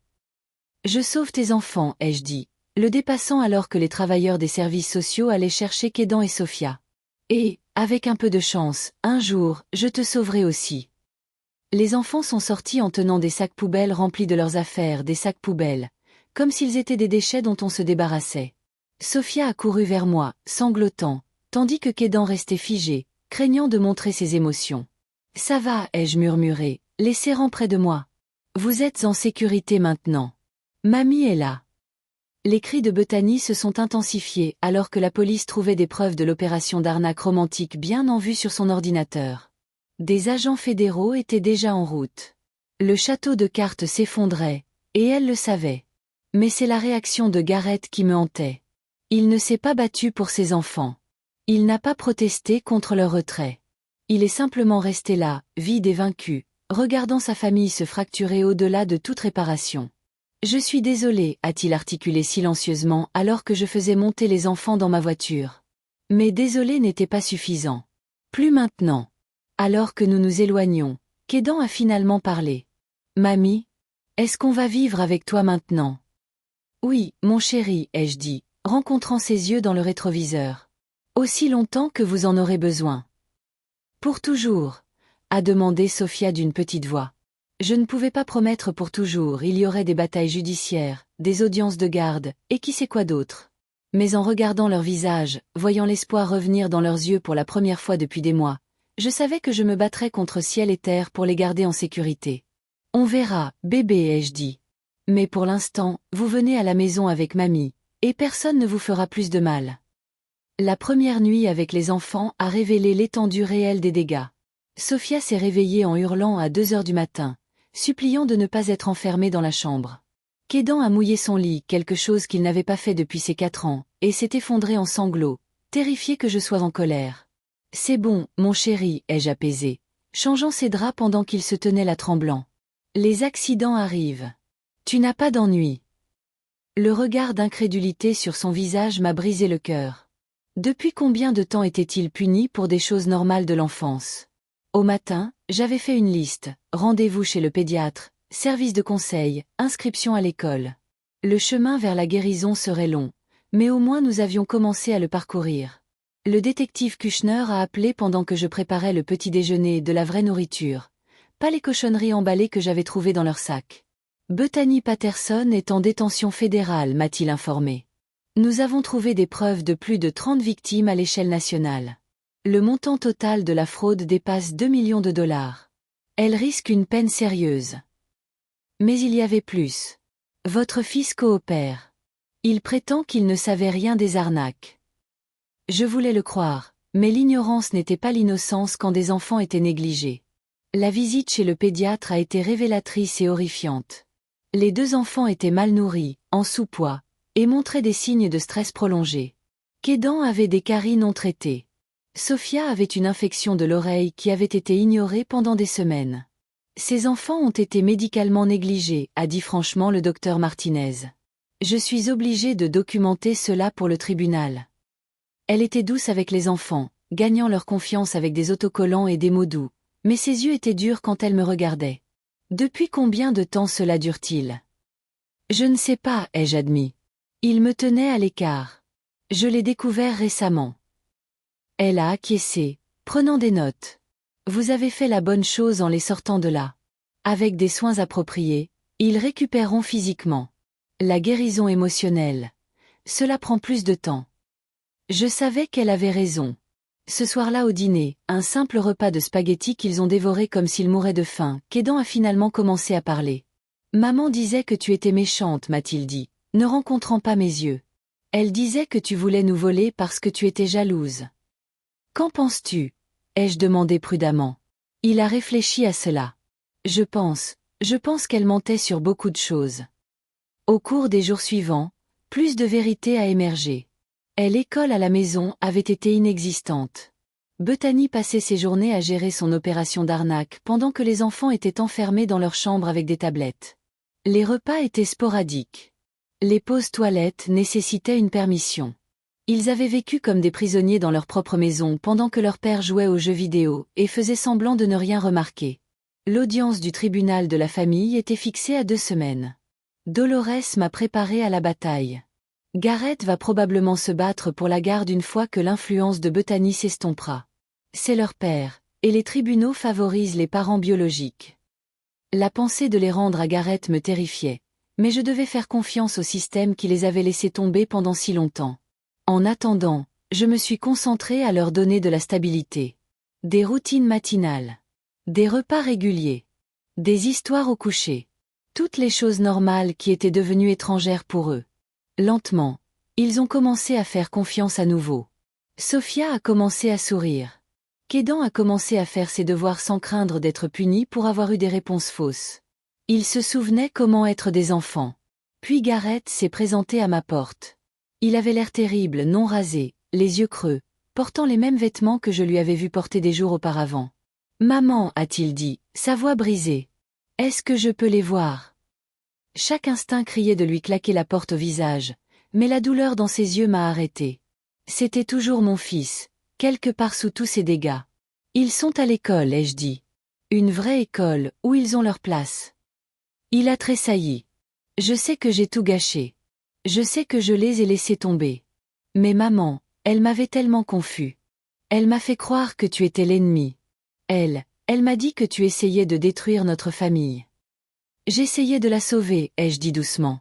« Je sauve tes enfants, ai-je dit, le dépassant alors que les travailleurs des services sociaux allaient chercher Kédan et Sophia. Et, avec un peu de chance, un jour, je te sauverai aussi. Les enfants sont sortis en tenant des sacs poubelles remplis de leurs affaires, des sacs poubelles, comme s'ils étaient des déchets dont on se débarrassait. Sophia a couru vers moi, sanglotant, tandis que Kédan restait figé, craignant de montrer ses émotions. « Ça va, ai-je murmuré, les serrant près de moi. Vous êtes en sécurité maintenant. Mamie est là. » Les cris de Bethany se sont intensifiés alors que la police trouvait des preuves de l'opération d'arnaque romantique bien en vue sur son ordinateur. Des agents fédéraux étaient déjà en route. Le château de cartes s'effondrait, et elle le savait. Mais c'est la réaction de Garrett qui me hantait. Il ne s'est pas battu pour ses enfants. Il n'a pas protesté contre leur retrait. Il est simplement resté là, vide et vaincu, regardant sa famille se fracturer au-delà de toute réparation. « Je suis désolé, a-t-il articulé silencieusement alors que je faisais monter les enfants dans ma voiture. Mais désolé n'était pas suffisant. Plus maintenant. Alors que nous nous éloignons, Kédan a finalement parlé. « Mamie, est-ce qu'on va vivre avec toi maintenant ?»« Oui, mon chéri, ai-je dit, rencontrant ses yeux dans le rétroviseur. « Aussi longtemps que vous en aurez besoin. »« Pour toujours ?» a demandé Sophia d'une petite voix. Je ne pouvais pas promettre pour toujours, il y aurait des batailles judiciaires, des audiences de garde, et qui sait quoi d'autre. Mais en regardant leur visage, voyant l'espoir revenir dans leurs yeux pour la première fois depuis des mois, je savais que je me battrais contre ciel et terre pour les garder en sécurité. « On verra, bébé, ai-je dit. Mais pour l'instant, vous venez à la maison avec mamie, et personne ne vous fera plus de mal. » La première nuit avec les enfants a révélé l'étendue réelle des dégâts. Sophia s'est réveillée en hurlant à 2 heures du matin, suppliant de ne pas être enfermée dans la chambre. Kédan a mouillé son lit, quelque chose qu'il n'avait pas fait depuis ses 4 ans, et s'est effondré en sanglots, terrifié que je sois en colère. « C'est bon, mon chéri, ai-je apaisé, changeant ses draps pendant qu'il se tenait là tremblant. Les accidents arrivent. Tu n'as pas d'ennui. » Le regard d'incrédulité sur son visage m'a brisé le cœur. Depuis combien de temps était-il puni pour des choses normales de l'enfance ? Au matin, j'avais fait une liste, rendez-vous chez le pédiatre, service de conseil, inscription à l'école. Le chemin vers la guérison serait long, mais au moins nous avions commencé à le parcourir. Le détective Kushner a appelé pendant que je préparais le petit déjeuner, de la vraie nourriture, pas les cochonneries emballées que j'avais trouvées dans leur sac. Bethany Patterson est en détention fédérale, m'a-t-il informé. Nous avons trouvé des preuves de plus de 30 victimes à l'échelle nationale. Le montant total de la fraude dépasse 2 millions de dollars. Elle risque une peine sérieuse. Mais il y avait plus. Votre fils coopère. Il prétend qu'il ne savait rien des arnaques. Je voulais le croire, mais l'ignorance n'était pas l'innocence quand des enfants étaient négligés. La visite chez le pédiatre a été révélatrice et horrifiante. Les 2 enfants étaient mal nourris, en sous-poids, et montraient des signes de stress prolongé. Kédan avait des caries non traitées. Sophia avait une infection de l'oreille qui avait été ignorée pendant des semaines. Ces enfants ont été médicalement négligés, a dit franchement le docteur Martinez. Je suis obligé de documenter cela pour le tribunal. Elle était douce avec les enfants, gagnant leur confiance avec des autocollants et des mots doux, mais ses yeux étaient durs quand elle me regardait. Depuis combien de temps cela dure-t-il? Je ne sais pas, ai-je admis. Il me tenait à l'écart. Je l'ai découvert récemment. Elle a acquiescé, prenant des notes. Vous avez fait la bonne chose en les sortant de là. Avec des soins appropriés, ils récupéreront physiquement. La guérison émotionnelle. Cela prend plus de temps. Je savais qu'elle avait raison. Ce soir-là au dîner, un simple repas de spaghettis qu'ils ont dévoré comme s'ils mouraient de faim, qu'Aidan a finalement commencé à parler. Maman disait que tu étais méchante, m'a-t-il dit, ne rencontrant pas mes yeux. Elle disait que tu voulais nous voler parce que tu étais jalouse. Qu'en penses-tu? Ai-je demandé prudemment. Il a réfléchi à cela. Je pense qu'elle mentait sur beaucoup de choses. Au cours des jours suivants, plus de vérité a émergé. L'école à la maison avait été inexistante. Bethany passait ses journées à gérer son opération d'arnaque pendant que les enfants étaient enfermés dans leur chambre avec des tablettes. Les repas étaient sporadiques. Les pauses toilettes nécessitaient une permission. Ils avaient vécu comme des prisonniers dans leur propre maison pendant que leur père jouait aux jeux vidéo et faisait semblant de ne rien remarquer. L'audience du tribunal de la famille était fixée à 2 semaines. Dolores m'a préparé à la bataille. Garrett va probablement se battre pour la garde une fois que l'influence de Bethany s'estompera. C'est leur père, et les tribunaux favorisent les parents biologiques. La pensée de les rendre à Garrett me terrifiait, mais je devais faire confiance au système qui les avait laissés tomber pendant si longtemps. En attendant, je me suis concentrée à leur donner de la stabilité. Des routines matinales. Des repas réguliers. Des histoires au coucher. Toutes les choses normales qui étaient devenues étrangères pour eux. Lentement, ils ont commencé à faire confiance à nouveau. Sophia a commencé à sourire. Aidan a commencé à faire ses devoirs sans craindre d'être puni pour avoir eu des réponses fausses. Il se souvenait comment être des enfants. Puis Garrett s'est présenté à ma porte. Il avait l'air terrible, non rasé, les yeux creux, portant les mêmes vêtements que je lui avais vu porter des jours auparavant. « Maman, a-t-il dit, sa voix brisée. Est-ce que je peux les voir ?» Chaque instinct criait de lui claquer la porte au visage, mais la douleur dans ses yeux m'a arrêté. C'était toujours mon fils, quelque part sous tous ces dégâts. Ils sont à l'école, ai-je dit. Une vraie école, où ils ont leur place. Il a tressailli. Je sais que j'ai tout gâché. Je sais que je les ai laissés tomber. Mais maman, elle m'avait tellement confus. Elle m'a fait croire que tu étais l'ennemi. Elle m'a dit que tu essayais de détruire notre famille. J'essayais de la sauver, ai-je dit doucement.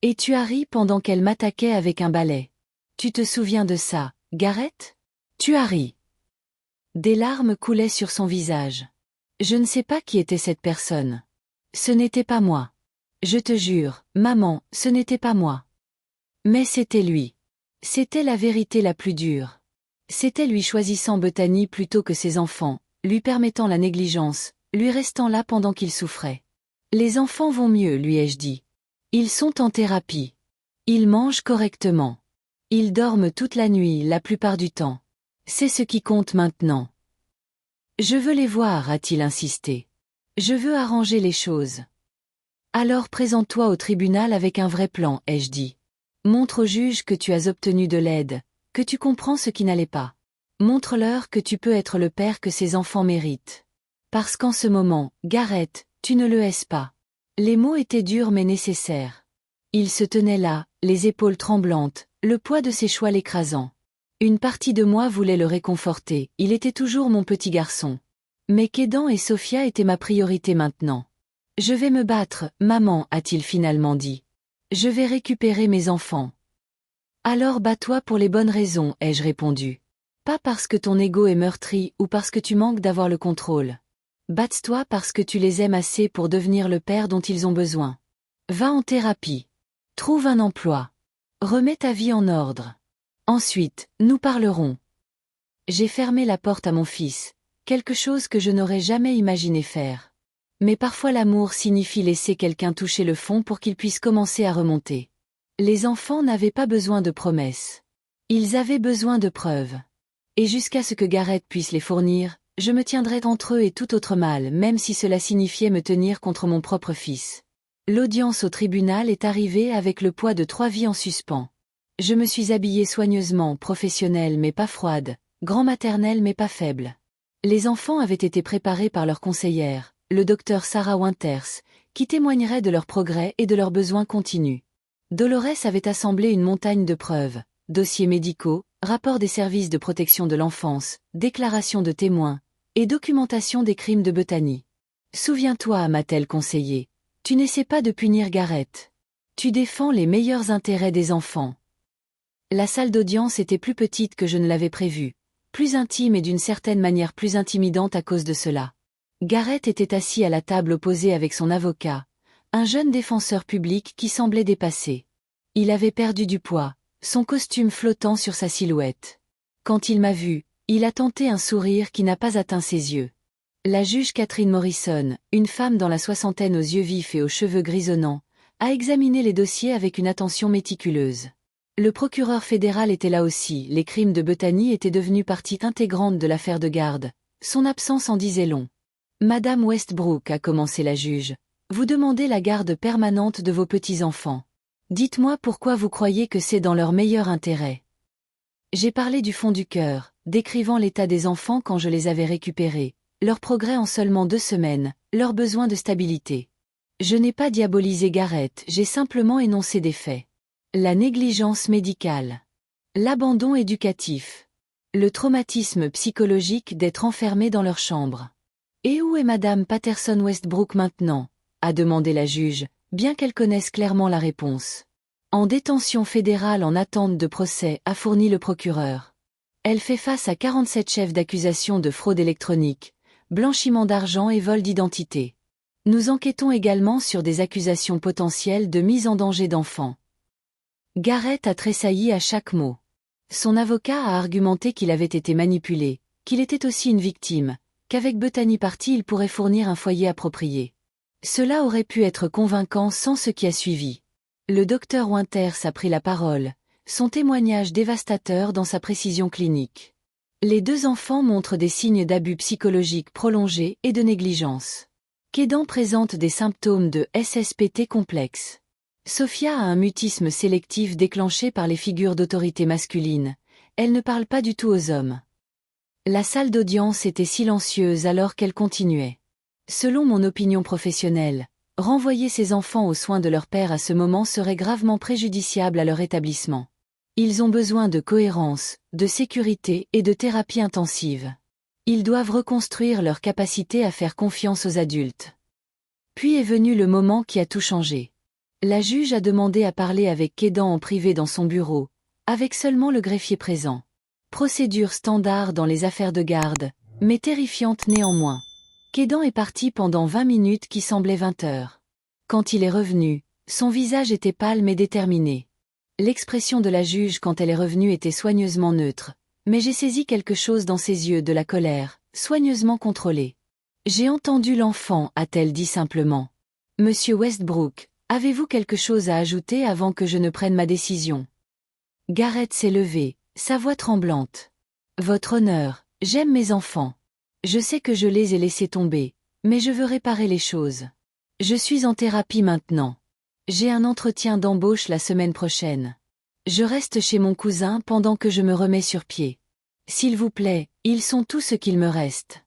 Et tu as ri pendant qu'elle m'attaquait avec un balai. Tu te souviens de ça, Garrett? Tu as ri. Des larmes coulaient sur son visage. Je ne sais pas qui était cette personne. Ce n'était pas moi. Je te jure, maman, ce n'était pas moi. Mais c'était lui. C'était la vérité la plus dure. C'était lui choisissant Bethany plutôt que ses enfants, lui permettant la négligence, lui restant là pendant qu'il souffrait. Les enfants vont mieux, lui ai-je dit. Ils sont en thérapie. Ils mangent correctement. Ils dorment toute la nuit la plupart du temps. C'est ce qui compte maintenant. Je veux les voir, a-t-il insisté. Je veux arranger les choses. Alors présente-toi au tribunal avec un vrai plan, ai-je dit. Montre au juge que tu as obtenu de l'aide, que tu comprends ce qui n'allait pas. Montre-leur que tu peux être le père que ces enfants méritent. Parce qu'en ce moment, Garrett, tu ne le hais pas. Les mots étaient durs mais nécessaires. Il se tenait là, les épaules tremblantes, le poids de ses choix l'écrasant. Une partie de moi voulait le réconforter, il était toujours mon petit garçon. Mais Aidan et Sophia étaient ma priorité maintenant. Je vais me battre, maman, a-t-il finalement dit. Je vais récupérer mes enfants. Alors bats-toi pour les bonnes raisons, ai-je répondu. Pas parce que ton ego est meurtri ou parce que tu manques d'avoir le contrôle. Bats-toi parce que tu les aimes assez pour devenir le père dont ils ont besoin. Va en thérapie. Trouve un emploi. Remets ta vie en ordre. Ensuite, nous parlerons. J'ai fermé la porte à mon fils, quelque chose que je n'aurais jamais imaginé faire. Mais parfois l'amour signifie laisser quelqu'un toucher le fond pour qu'il puisse commencer à remonter. Les enfants n'avaient pas besoin de promesses. Ils avaient besoin de preuves. Et jusqu'à ce que Garrett puisse les fournir, je me tiendrais entre eux et tout autre mal, même si cela signifiait me tenir contre mon propre fils. L'audience au tribunal est arrivée avec le poids de 3 vies en suspens. Je me suis habillée soigneusement, professionnelle mais pas froide, grand-maternelle mais pas faible. Les enfants avaient été préparés par leur conseillère, le docteur Sarah Winters, qui témoignerait de leurs progrès et de leurs besoins continus. Dolores avait assemblé une montagne de preuves, dossiers médicaux, rapports des services de protection de l'enfance, déclarations de témoins, et documentation des crimes de Bethany. Souviens-toi, m'a-t-elle conseillé, tu n'essaies pas de punir Garrett. Tu défends les meilleurs intérêts des enfants. La salle d'audience était plus petite que je ne l'avais prévu, plus intime et d'une certaine manière plus intimidante à cause de cela. Garrett était assis à la table opposée avec son avocat, un jeune défenseur public qui semblait dépassé. Il avait perdu du poids, son costume flottant sur sa silhouette. Quand il m'a vu, il a tenté un sourire qui n'a pas atteint ses yeux. La juge Catherine Morrison, une femme dans la soixantaine aux yeux vifs et aux cheveux grisonnants, a examiné les dossiers avec une attention méticuleuse. Le procureur fédéral était là aussi, les crimes de Bethany étaient devenus partie intégrante de l'affaire de garde. Son absence en disait long. Madame Westbrook, a commencé la juge, vous demandez la garde permanente de vos petits-enfants. Dites-moi pourquoi vous croyez que c'est dans leur meilleur intérêt. J'ai parlé du fond du cœur, décrivant l'état des enfants quand je les avais récupérés, leur progrès en seulement 2 semaines, leurs besoins de stabilité. Je n'ai pas diabolisé Garrett, j'ai simplement énoncé des faits. La négligence médicale. L'abandon éducatif. Le traumatisme psychologique d'être enfermé dans leur chambre. Et où est Madame Patterson Westbrook maintenant ? A demandé la juge, bien qu'elle connaisse clairement la réponse. En détention fédérale en attente de procès, a fourni le procureur. Elle fait face à 47 chefs d'accusation de fraude électronique, blanchiment d'argent et vol d'identité. Nous enquêtons également sur des accusations potentielles de mise en danger d'enfants. Garrett a tressailli à chaque mot. Son avocat a argumenté qu'il avait été manipulé, qu'il était aussi une victime, qu'avec Bethany partie il pourrait fournir un foyer approprié. Cela aurait pu être convaincant sans ce qui a suivi. Le docteur Winters a pris la parole, son témoignage dévastateur dans sa précision clinique. Les 2 enfants montrent des signes d'abus psychologiques prolongés et de négligence. Kédan présente des symptômes de SSPT complexe. Sophia a un mutisme sélectif déclenché par les figures d'autorité masculine. Elle ne parle pas du tout aux hommes. La salle d'audience était silencieuse alors qu'elle continuait. Selon mon opinion professionnelle, renvoyer ces enfants aux soins de leur père à ce moment serait gravement préjudiciable à leur établissement. Ils ont besoin de cohérence, de sécurité et de thérapie intensive. Ils doivent reconstruire leur capacité à faire confiance aux adultes. Puis est venu le moment qui a tout changé. La juge a demandé à parler avec Kédan en privé dans son bureau, avec seulement le greffier présent. Procédure standard dans les affaires de garde, mais terrifiante néanmoins. Kédan est parti pendant 20 minutes qui semblaient 20 heures. Quand il est revenu, son visage était pâle mais déterminé. L'expression de la juge quand elle est revenue était soigneusement neutre, mais j'ai saisi quelque chose dans ses yeux, de la colère, soigneusement contrôlée. « J'ai entendu l'enfant », a-t-elle dit simplement. « Monsieur Westbrook, avez-vous quelque chose à ajouter avant que je ne prenne ma décision ?» Garrett s'est levé, sa voix tremblante. « Votre honneur, j'aime mes enfants. Je sais que je les ai laissés tomber, mais je veux réparer les choses. Je suis en thérapie maintenant. J'ai un entretien d'embauche la semaine prochaine. Je reste chez mon cousin pendant que je me remets sur pied. S'il vous plaît, ils sont tout ce qu'il me reste. »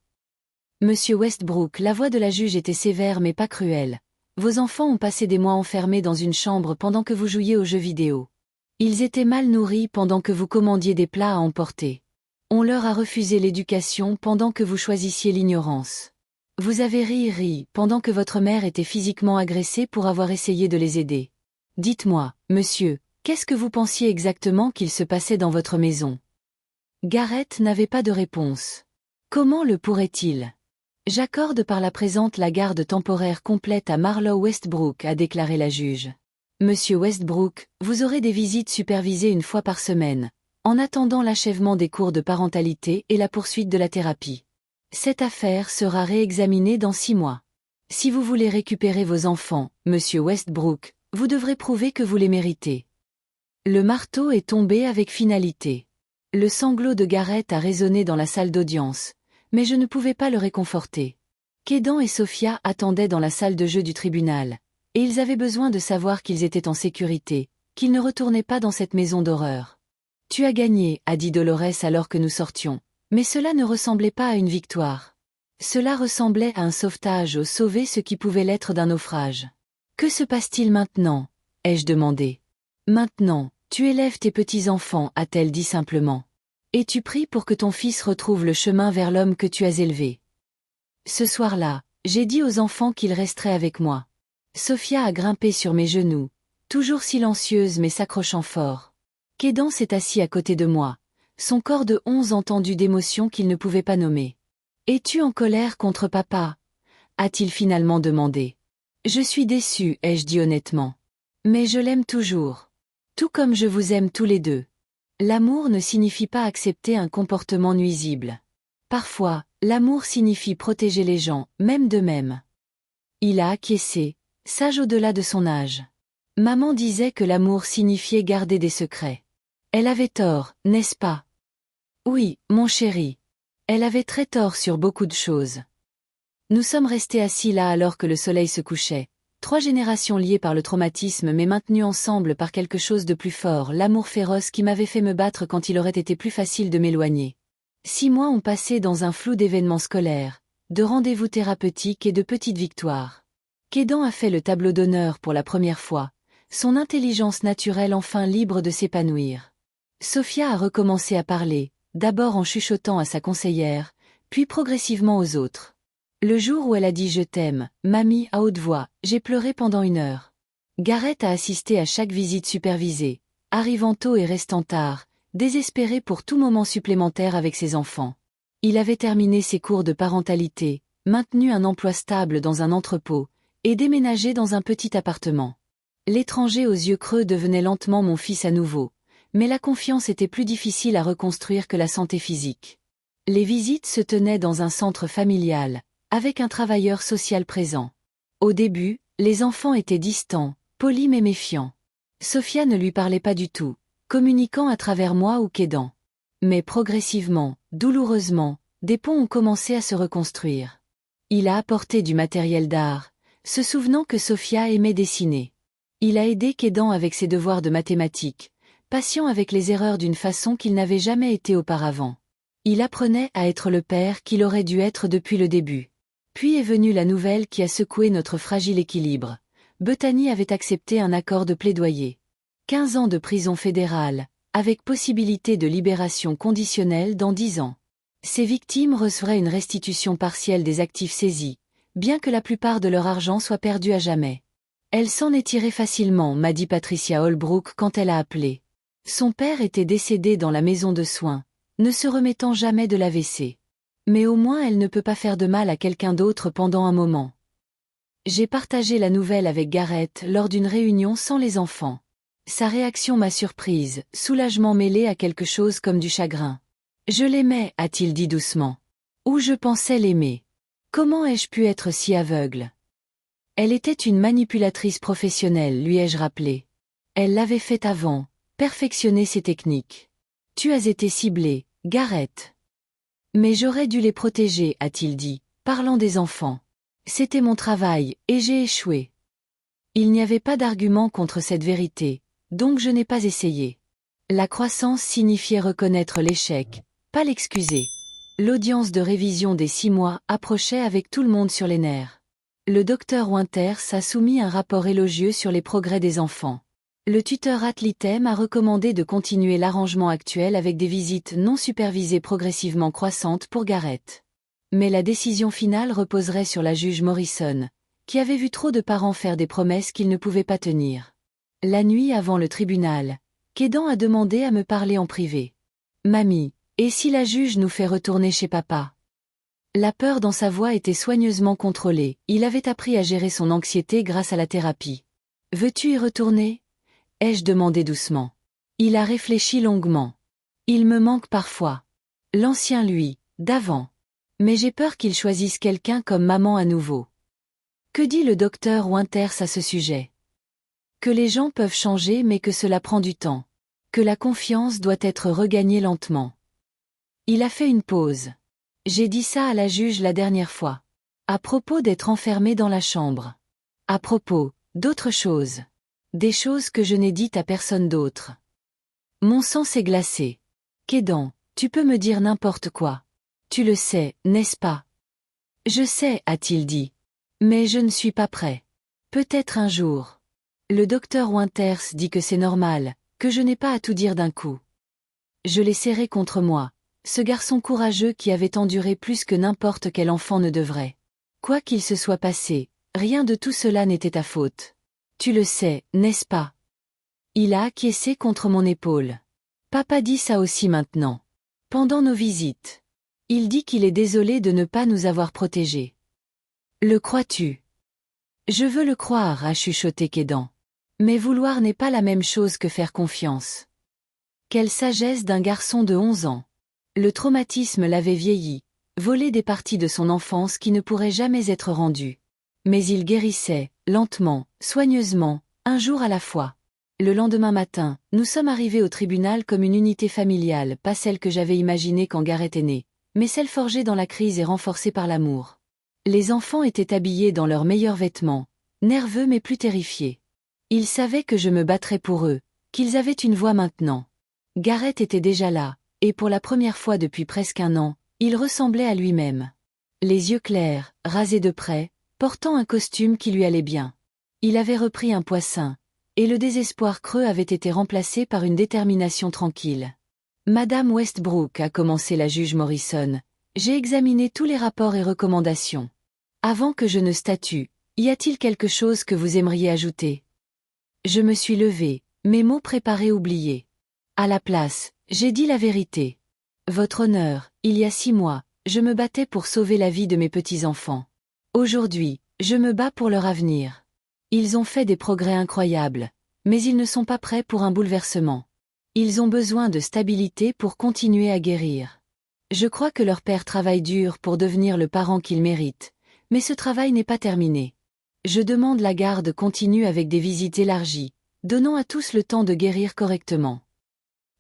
Monsieur Westbrook, la voix de la juge était sévère mais pas cruelle. Vos enfants ont passé des mois enfermés dans une chambre pendant que vous jouiez aux jeux vidéo. Ils étaient mal nourris pendant que vous commandiez des plats à emporter. On leur a refusé l'éducation pendant que vous choisissiez l'ignorance. Vous avez ri pendant que votre mère était physiquement agressée pour avoir essayé de les aider. Dites-moi, monsieur, qu'est-ce que vous pensiez exactement qu'il se passait dans votre maison? Garrett n'avait pas de réponse. Comment le pourrait-il? J'accorde par la présente la garde temporaire complète à Marlo Westbrook, a déclaré la juge. Monsieur Westbrook, vous aurez des visites supervisées 1 fois par semaine, en attendant l'achèvement des cours de parentalité et la poursuite de la thérapie. Cette affaire sera réexaminée dans 6 mois. Si vous voulez récupérer vos enfants, Monsieur Westbrook, vous devrez prouver que vous les méritez. Le marteau est tombé avec finalité. Le sanglot de Garrett a résonné dans la salle d'audience, mais je ne pouvais pas le réconforter. Kédan et Sophia attendaient dans la salle de jeu du tribunal, et ils avaient besoin de savoir qu'ils étaient en sécurité, qu'il ne retournait pas dans cette maison d'horreur. Tu as gagné, a dit Dolores alors que nous sortions. Mais cela ne ressemblait pas à une victoire. Cela ressemblait à un sauvetage, sauver ce qui pouvait l'être d'un naufrage. Que se passe-t-il maintenant? Ai-je demandé. Maintenant, tu élèves tes petits-enfants, a-t-elle dit simplement. Et tu pries pour que ton fils retrouve le chemin vers l'homme que tu as élevé. Ce soir-là, j'ai dit aux enfants qu'ils resteraient avec moi. Sophia a grimpé sur mes genoux, toujours silencieuse mais s'accrochant fort. Kédan s'est assis à côté de moi, son corps de 11 ans tendu d'émotions qu'il ne pouvait pas nommer. « Es-tu en colère contre papa ?» a-t-il finalement demandé. « Je suis déçue, ai-je dit honnêtement. Mais je l'aime toujours. Tout comme je vous aime tous les deux. L'amour ne signifie pas accepter un comportement nuisible. Parfois, l'amour signifie protéger les gens, même d'eux-mêmes. » Il a acquiescé, sage au-delà de son âge. Maman disait que l'amour signifiait garder des secrets. Elle avait tort, n'est-ce pas? Oui, mon chéri. Elle avait très tort sur beaucoup de choses. Nous sommes restés assis là alors que le soleil se couchait, 3 générations liées par le traumatisme mais maintenues ensemble par quelque chose de plus fort, l'amour féroce qui m'avait fait me battre quand il aurait été plus facile de m'éloigner. 6 mois ont passé dans un flou d'événements scolaires, de rendez-vous thérapeutiques et de petites victoires. Kédan a fait le tableau d'honneur pour la première fois, son intelligence naturelle enfin libre de s'épanouir. Sophia a recommencé à parler, d'abord en chuchotant à sa conseillère, puis progressivement aux autres. Le jour où elle a dit « je t'aime », mamie à haute voix, j'ai pleuré pendant 1 heure. Gareth a assisté à chaque visite supervisée, arrivant tôt et restant tard, désespéré pour tout moment supplémentaire avec ses enfants. Il avait terminé ses cours de parentalité, maintenu un emploi stable dans un entrepôt, et déménagé dans un petit appartement. L'étranger aux yeux creux devenait lentement mon fils à nouveau. Mais la confiance était plus difficile à reconstruire que la santé physique. Les visites se tenaient dans un centre familial, avec un travailleur social présent. Au début, les enfants étaient distants, polis mais méfiants. Sophia ne lui parlait pas du tout, communiquant à travers moi ou Kédan. Mais progressivement, douloureusement, des ponts ont commencé à se reconstruire. Il a apporté du matériel d'art, se souvenant que Sophia aimait dessiner. Il a aidé Kédan avec ses devoirs de mathématiques, patient avec les erreurs d'une façon qu'il n'avait jamais été auparavant. Il apprenait à être le père qu'il aurait dû être depuis le début. Puis est venue la nouvelle qui a secoué notre fragile équilibre. Bethany avait accepté un accord de plaidoyer. 15 ans de prison fédérale, avec possibilité de libération conditionnelle dans 10 ans. Ces victimes recevraient une restitution partielle des actifs saisis, bien que la plupart de leur argent soit perdu à jamais. Elle s'en est tirée facilement, m'a dit Patricia Holbrook quand elle a appelé. Son père était décédé dans la maison de soins, ne se remettant jamais de l'AVC. Mais au moins elle ne peut pas faire de mal à quelqu'un d'autre pendant un moment. J'ai partagé la nouvelle avec Gareth lors d'une réunion sans les enfants. Sa réaction m'a surprise, soulagement mêlé à quelque chose comme du chagrin. Je l'aimais, a-t-il dit doucement. Ou je pensais l'aimer. Comment ai-je pu être si aveugle? Elle était une manipulatrice professionnelle, lui ai-je rappelé. Elle l'avait fait avant. Perfectionner ses techniques. Tu as été ciblé, Gareth. Mais j'aurais dû les protéger, a-t-il dit, parlant des enfants. C'était mon travail, et j'ai échoué. Il n'y avait pas d'argument contre cette vérité, donc je n'ai pas essayé. La croissance signifiait reconnaître l'échec, pas l'excuser. L'audience de révision des 6 mois approchait avec tout le monde sur les nerfs. Le docteur Winters a soumis un rapport élogieux sur les progrès des enfants. Le tuteur Atlitem a recommandé de continuer l'arrangement actuel avec des visites non supervisées progressivement croissantes pour Gareth. Mais la décision finale reposerait sur la juge Morrison, qui avait vu trop de parents faire des promesses qu'ils ne pouvaient pas tenir. La nuit avant le tribunal, Kédan a demandé à me parler en privé. « Mamie, et si la juge nous fait retourner chez papa ?» La peur dans sa voix était soigneusement contrôlée, il avait appris à gérer son anxiété grâce à la thérapie. « Veux-tu y retourner ?» ai-je demandé doucement. Il a réfléchi longuement. Il me manque parfois. L'ancien lui, d'avant. Mais j'ai peur qu'il choisisse quelqu'un comme maman à nouveau. Que dit le docteur Winters à ce sujet? Que les gens peuvent changer mais que cela prend du temps. Que la confiance doit être regagnée lentement. Il a fait une pause. J'ai dit ça à la juge la dernière fois. À propos d'être enfermé dans la chambre. À propos d'autre chose. Des choses que je n'ai dites à personne d'autre. Mon sang s'est glacé. Kédan, tu peux me dire n'importe quoi. Tu le sais, n'est-ce pas? Je sais, a-t-il dit. Mais je ne suis pas prêt. Peut-être un jour. Le docteur Winters dit que c'est normal, que je n'ai pas à tout dire d'un coup. Je l'ai serré contre moi, ce garçon courageux qui avait enduré plus que n'importe quel enfant ne devrait. Quoi qu'il se soit passé, rien de tout cela n'était ta faute. Tu le sais, n'est-ce pas? Il a acquiescé contre mon épaule. Papa dit ça aussi maintenant. Pendant nos visites. Il dit qu'il est désolé de ne pas nous avoir protégés. Le crois-tu? Je veux le croire, a chuchoté Kédan. Mais vouloir n'est pas la même chose que faire confiance. Quelle sagesse d'un garçon de 11 ans. Le traumatisme l'avait vieilli, volé des parties de son enfance qui ne pourraient jamais être rendues. Mais il guérissait, lentement, soigneusement, un jour à la fois. Le lendemain matin, nous sommes arrivés au tribunal comme une unité familiale, pas celle que j'avais imaginée quand Gareth est né, mais celle forgée dans la crise et renforcée par l'amour. Les enfants étaient habillés dans leurs meilleurs vêtements, nerveux mais plus terrifiés. Ils savaient que je me battrais pour eux, qu'ils avaient une voix maintenant. Gareth était déjà là, et pour la première fois depuis presque un an, il ressemblait à lui-même. Les yeux clairs, rasés de près, portant un costume qui lui allait bien. Il avait repris un poids sain, et le désespoir creux avait été remplacé par une détermination tranquille. Madame Westbrook, a commencé la juge Morrison, j'ai examiné tous les rapports et recommandations. Avant que je ne statue, y a-t-il quelque chose que vous aimeriez ajouter? Je me suis levée, mes mots préparés oubliés. À la place, j'ai dit la vérité. Votre honneur, il y a 6 mois, je me battais pour sauver la vie de mes petits-enfants. Aujourd'hui, je me bats pour leur avenir. Ils ont fait des progrès incroyables, mais ils ne sont pas prêts pour un bouleversement. Ils ont besoin de stabilité pour continuer à guérir. Je crois que leur père travaille dur pour devenir le parent qu'il mérite, mais ce travail n'est pas terminé. Je demande la garde continue avec des visites élargies, donnant à tous le temps de guérir correctement.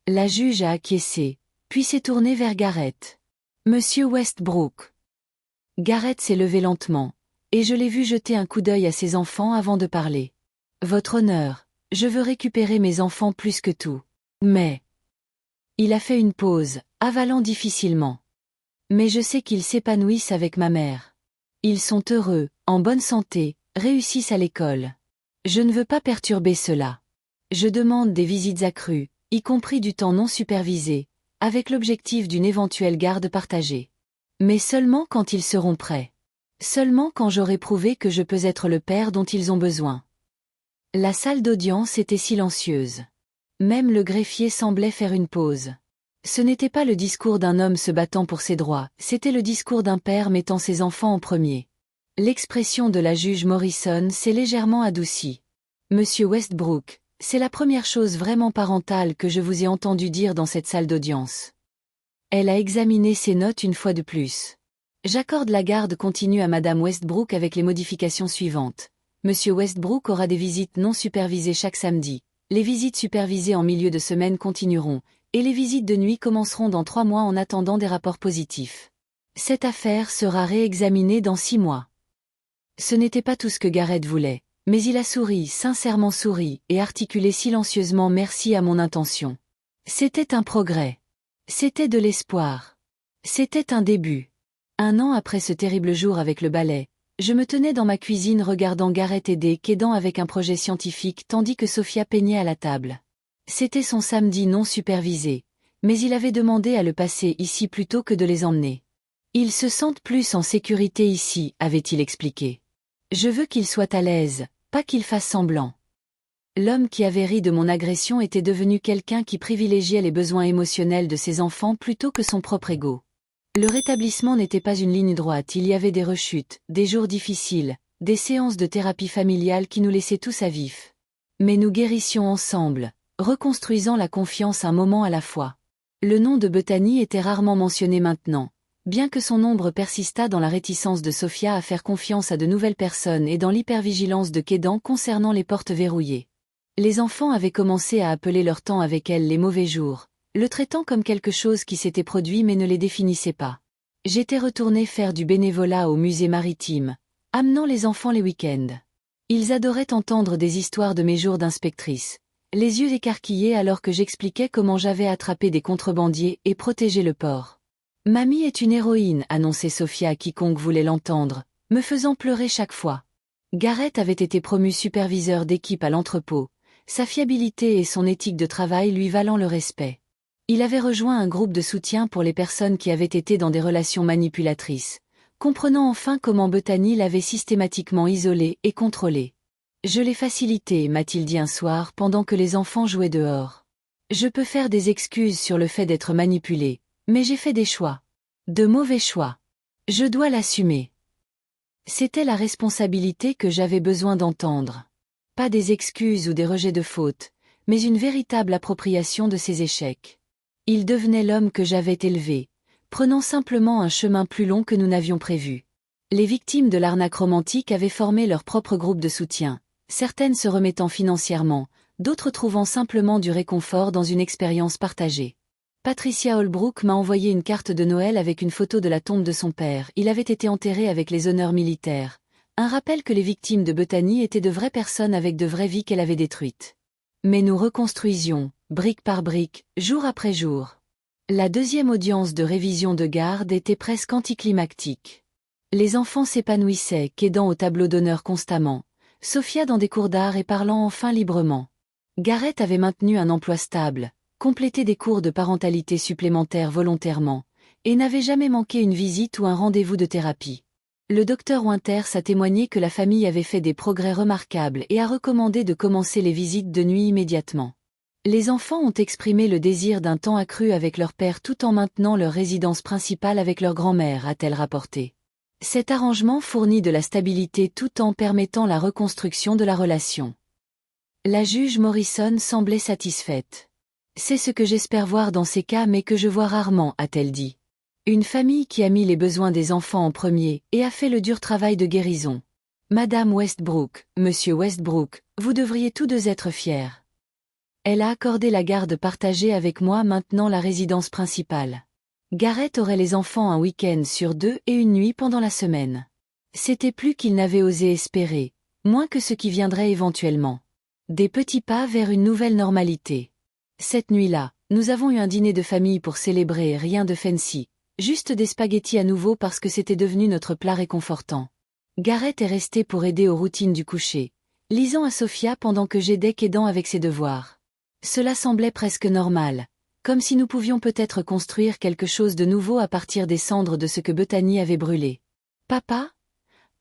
La juge a acquiescé, puis s'est tournée vers Gareth. Monsieur Westbrook. Gareth s'est levé lentement, et je l'ai vu jeter un coup d'œil à ses enfants avant de parler. Votre honneur, je veux récupérer mes enfants plus que tout. Mais... Il a fait une pause, avalant difficilement. Mais je sais qu'ils s'épanouissent avec ma mère. Ils sont heureux, en bonne santé, réussissent à l'école. Je ne veux pas perturber cela. Je demande des visites accrues, y compris du temps non supervisé, avec l'objectif d'une éventuelle garde partagée. Mais seulement quand ils seront prêts. Seulement quand j'aurai prouvé que je peux être le père dont ils ont besoin. La salle d'audience était silencieuse. Même le greffier semblait faire une pause. Ce n'était pas le discours d'un homme se battant pour ses droits, c'était le discours d'un père mettant ses enfants en premier. L'expression de la juge Morrison s'est légèrement adoucie. Monsieur Westbrook, c'est la première chose vraiment parentale que je vous ai entendu dire dans cette salle d'audience. Elle a examiné ses notes une fois de plus. J'accorde la garde continue à Madame Westbrook avec les modifications suivantes. Monsieur Westbrook aura des visites non supervisées chaque samedi. Les visites supervisées en milieu de semaine continueront, et les visites de nuit commenceront dans 3 mois en attendant des rapports positifs. Cette affaire sera réexaminée dans 6 mois. Ce n'était pas tout ce que Gareth voulait, mais il a souri, sincèrement souri, et articulé silencieusement merci à mon intention. C'était un progrès. C'était de l'espoir. C'était un début. 1 an après ce terrible jour avec le balai, je me tenais dans ma cuisine regardant Gareth aider Kédan avec un projet scientifique tandis que Sophia peignait à la table. C'était son samedi non supervisé, mais il avait demandé à le passer ici plutôt que de les emmener. Ils se sentent plus en sécurité ici, avait-il expliqué. Je veux qu'ils soient à l'aise, pas qu'ils fassent semblant. L'homme qui avait ri de mon agression était devenu quelqu'un qui privilégiait les besoins émotionnels de ses enfants plutôt que son propre ego. Le rétablissement n'était pas une ligne droite, il y avait des rechutes, des jours difficiles, des séances de thérapie familiale qui nous laissaient tous à vif. Mais nous guérissions ensemble, reconstruisant la confiance un moment à la fois. Le nom de Bethany était rarement mentionné maintenant, bien que son ombre persistât dans la réticence de Sophia à faire confiance à de nouvelles personnes et dans l'hypervigilance de Kédan concernant les portes verrouillées. Les enfants avaient commencé à appeler leur temps avec elle les mauvais jours, le traitant comme quelque chose qui s'était produit mais ne les définissait pas. J'étais retournée faire du bénévolat au musée maritime, amenant les enfants les week-ends. Ils adoraient entendre des histoires de mes jours d'inspectrice, les yeux écarquillés alors que j'expliquais comment j'avais attrapé des contrebandiers et protégé le port. Mamie est une héroïne, annonçait Sophia à quiconque voulait l'entendre, me faisant pleurer chaque fois. Gareth avait été promu superviseur d'équipe à l'entrepôt, sa fiabilité et son éthique de travail lui valant le respect. Il avait rejoint un groupe de soutien pour les personnes qui avaient été dans des relations manipulatrices, comprenant enfin comment Bethany l'avait systématiquement isolé et contrôlé. Je l'ai facilité, m'a-t-il dit un soir pendant que les enfants jouaient dehors. Je peux faire des excuses sur le fait d'être manipulé, mais j'ai fait des choix. De mauvais choix. Je dois l'assumer. C'était la responsabilité que j'avais besoin d'entendre. Pas des excuses ou des rejets de faute, mais une véritable appropriation de ses échecs. Il devenait l'homme que j'avais élevé, prenant simplement un chemin plus long que nous n'avions prévu. Les victimes de l'arnaque romantique avaient formé leur propre groupe de soutien, certaines se remettant financièrement, d'autres trouvant simplement du réconfort dans une expérience partagée. Patricia Holbrook m'a envoyé une carte de Noël avec une photo de la tombe de son père. Il avait été enterré avec les honneurs militaires. Un rappel que les victimes de Bethany étaient de vraies personnes avec de vraies vies qu'elle avait détruites. Mais nous reconstruisions, brique par brique, jour après jour. La deuxième audience de révision de garde était presque anticlimactique. Les enfants s'épanouissaient, quédant au tableau d'honneur constamment, Sophia dans des cours d'art et parlant enfin librement. Gareth avait maintenu un emploi stable, complété des cours de parentalité supplémentaires volontairement, et n'avait jamais manqué une visite ou un rendez-vous de thérapie. Le docteur Winters a témoigné que la famille avait fait des progrès remarquables et a recommandé de commencer les visites de nuit immédiatement. Les enfants ont exprimé le désir d'un temps accru avec leur père tout en maintenant leur résidence principale avec leur grand-mère, a-t-elle rapporté. Cet arrangement fournit de la stabilité tout en permettant la reconstruction de la relation. La juge Morrison semblait satisfaite. C'est ce que j'espère voir dans ces cas mais que je vois rarement, a-t-elle dit. Une famille qui a mis les besoins des enfants en premier et a fait le dur travail de guérison. Madame Westbrook, Monsieur Westbrook, vous devriez tous deux être fiers. Elle a accordé la garde partagée avec moi maintenant la résidence principale. Gareth aurait les enfants un week-end sur 2 et une nuit pendant la semaine. C'était plus qu'il n'avait osé espérer, moins que ce qui viendrait éventuellement. Des petits pas vers une nouvelle normalité. Cette nuit-là, nous avons eu un dîner de famille pour célébrer, rien de fancy, juste des spaghettis à nouveau parce que c'était devenu notre plat réconfortant. Gareth est resté pour aider aux routines du coucher, lisant à Sophia pendant que j'aidais Kédan avec ses devoirs. Cela semblait presque normal, comme si nous pouvions peut-être construire quelque chose de nouveau à partir des cendres de ce que Bethany avait brûlé. « Papa »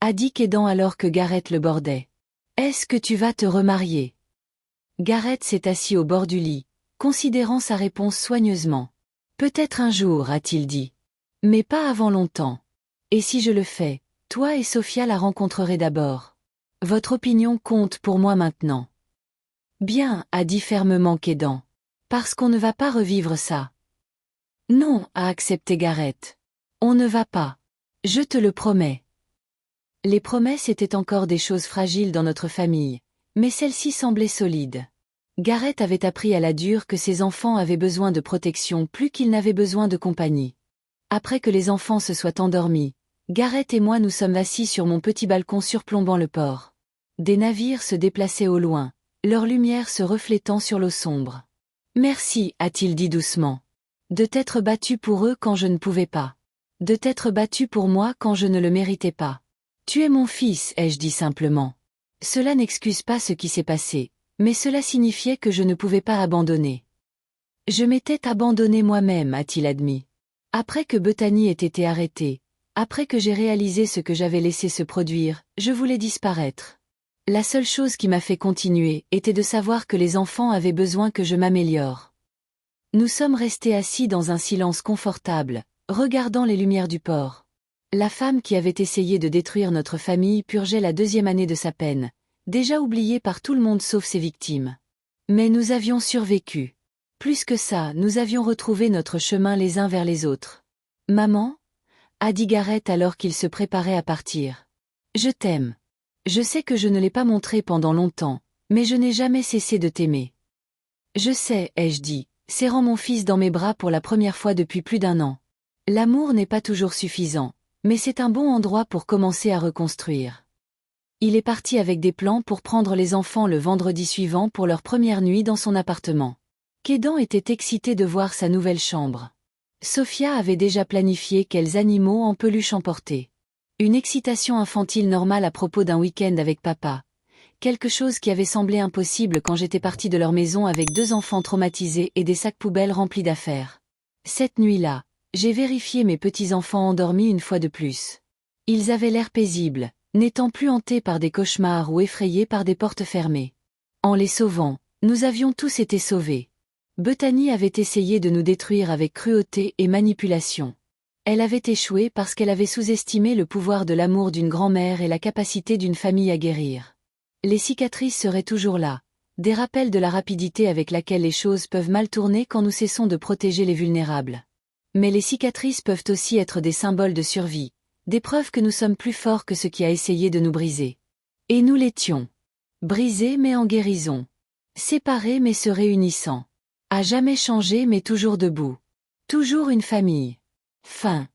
a dit Kédan alors que Gareth le bordait. « Est-ce que tu vas te remarier » Gareth s'est assis au bord du lit, considérant sa réponse soigneusement. « Peut-être un jour, a-t-il dit. Mais pas avant longtemps. Et si je le fais, toi et Sophia la rencontrerez d'abord. Votre opinion compte pour moi maintenant. » Bien, a dit fermement Kédan. Parce qu'on ne va pas revivre ça. Non, a accepté Gareth. On ne va pas. Je te le promets. Les promesses étaient encore des choses fragiles dans notre famille, mais celles-ci semblaient solides. Gareth avait appris à la dure que ses enfants avaient besoin de protection plus qu'ils n'avaient besoin de compagnie. Après que les enfants se soient endormis, Gareth et moi nous sommes assis sur mon petit balcon surplombant le port. Des navires se déplaçaient au loin, leur lumière se reflétant sur l'eau sombre. « Merci, a-t-il dit doucement. De t'être battu pour eux quand je ne pouvais pas. De t'être battu pour moi quand je ne le méritais pas. Tu es mon fils, ai-je dit simplement. Cela n'excuse pas ce qui s'est passé, mais cela signifiait que je ne pouvais pas abandonner. Je m'étais abandonné moi-même, a-t-il admis. Après que Bethany ait été arrêtée, après que j'ai réalisé ce que j'avais laissé se produire, je voulais disparaître. La seule chose qui m'a fait continuer était de savoir que les enfants avaient besoin que je m'améliore. Nous sommes restés assis dans un silence confortable, regardant les lumières du port. La femme qui avait essayé de détruire notre famille purgeait la 2e année de sa peine, déjà oubliée par tout le monde sauf ses victimes. Mais nous avions survécu. Plus que ça, nous avions retrouvé notre chemin les uns vers les autres. « Maman » a dit Gareth alors qu'il se préparait à partir. « Je t'aime. Je sais que je ne l'ai pas montré pendant longtemps, mais je n'ai jamais cessé de t'aimer. »« Je sais, ai-je dit, serrant mon fils dans mes bras pour la première fois depuis plus d'1 an. L'amour n'est pas toujours suffisant, mais c'est un bon endroit pour commencer à reconstruire. Il est parti avec des plans pour prendre les enfants le vendredi suivant pour leur première nuit dans son appartement. Kédan était excité de voir sa nouvelle chambre. Sophia avait déjà planifié quels animaux en peluche emporter. Une excitation infantile normale à propos d'un week-end avec papa. Quelque chose qui avait semblé impossible quand j'étais partie de leur maison avec 2 enfants traumatisés et des sacs poubelles remplis d'affaires. Cette nuit-là, j'ai vérifié mes petits-enfants endormis une fois de plus. Ils avaient l'air paisibles, n'étant plus hantés par des cauchemars ou effrayés par des portes fermées. En les sauvant, nous avions tous été sauvés. Bethany avait essayé de nous détruire avec cruauté et manipulation. Elle avait échoué parce qu'elle avait sous-estimé le pouvoir de l'amour d'une grand-mère et la capacité d'une famille à guérir. Les cicatrices seraient toujours là, des rappels de la rapidité avec laquelle les choses peuvent mal tourner quand nous cessons de protéger les vulnérables. Mais les cicatrices peuvent aussi être des symboles de survie, des preuves que nous sommes plus forts que ce qui a essayé de nous briser. Et nous l'étions. Brisés mais en guérison. Séparés mais se réunissant. À jamais changé mais toujours debout. Toujours une famille. Fin.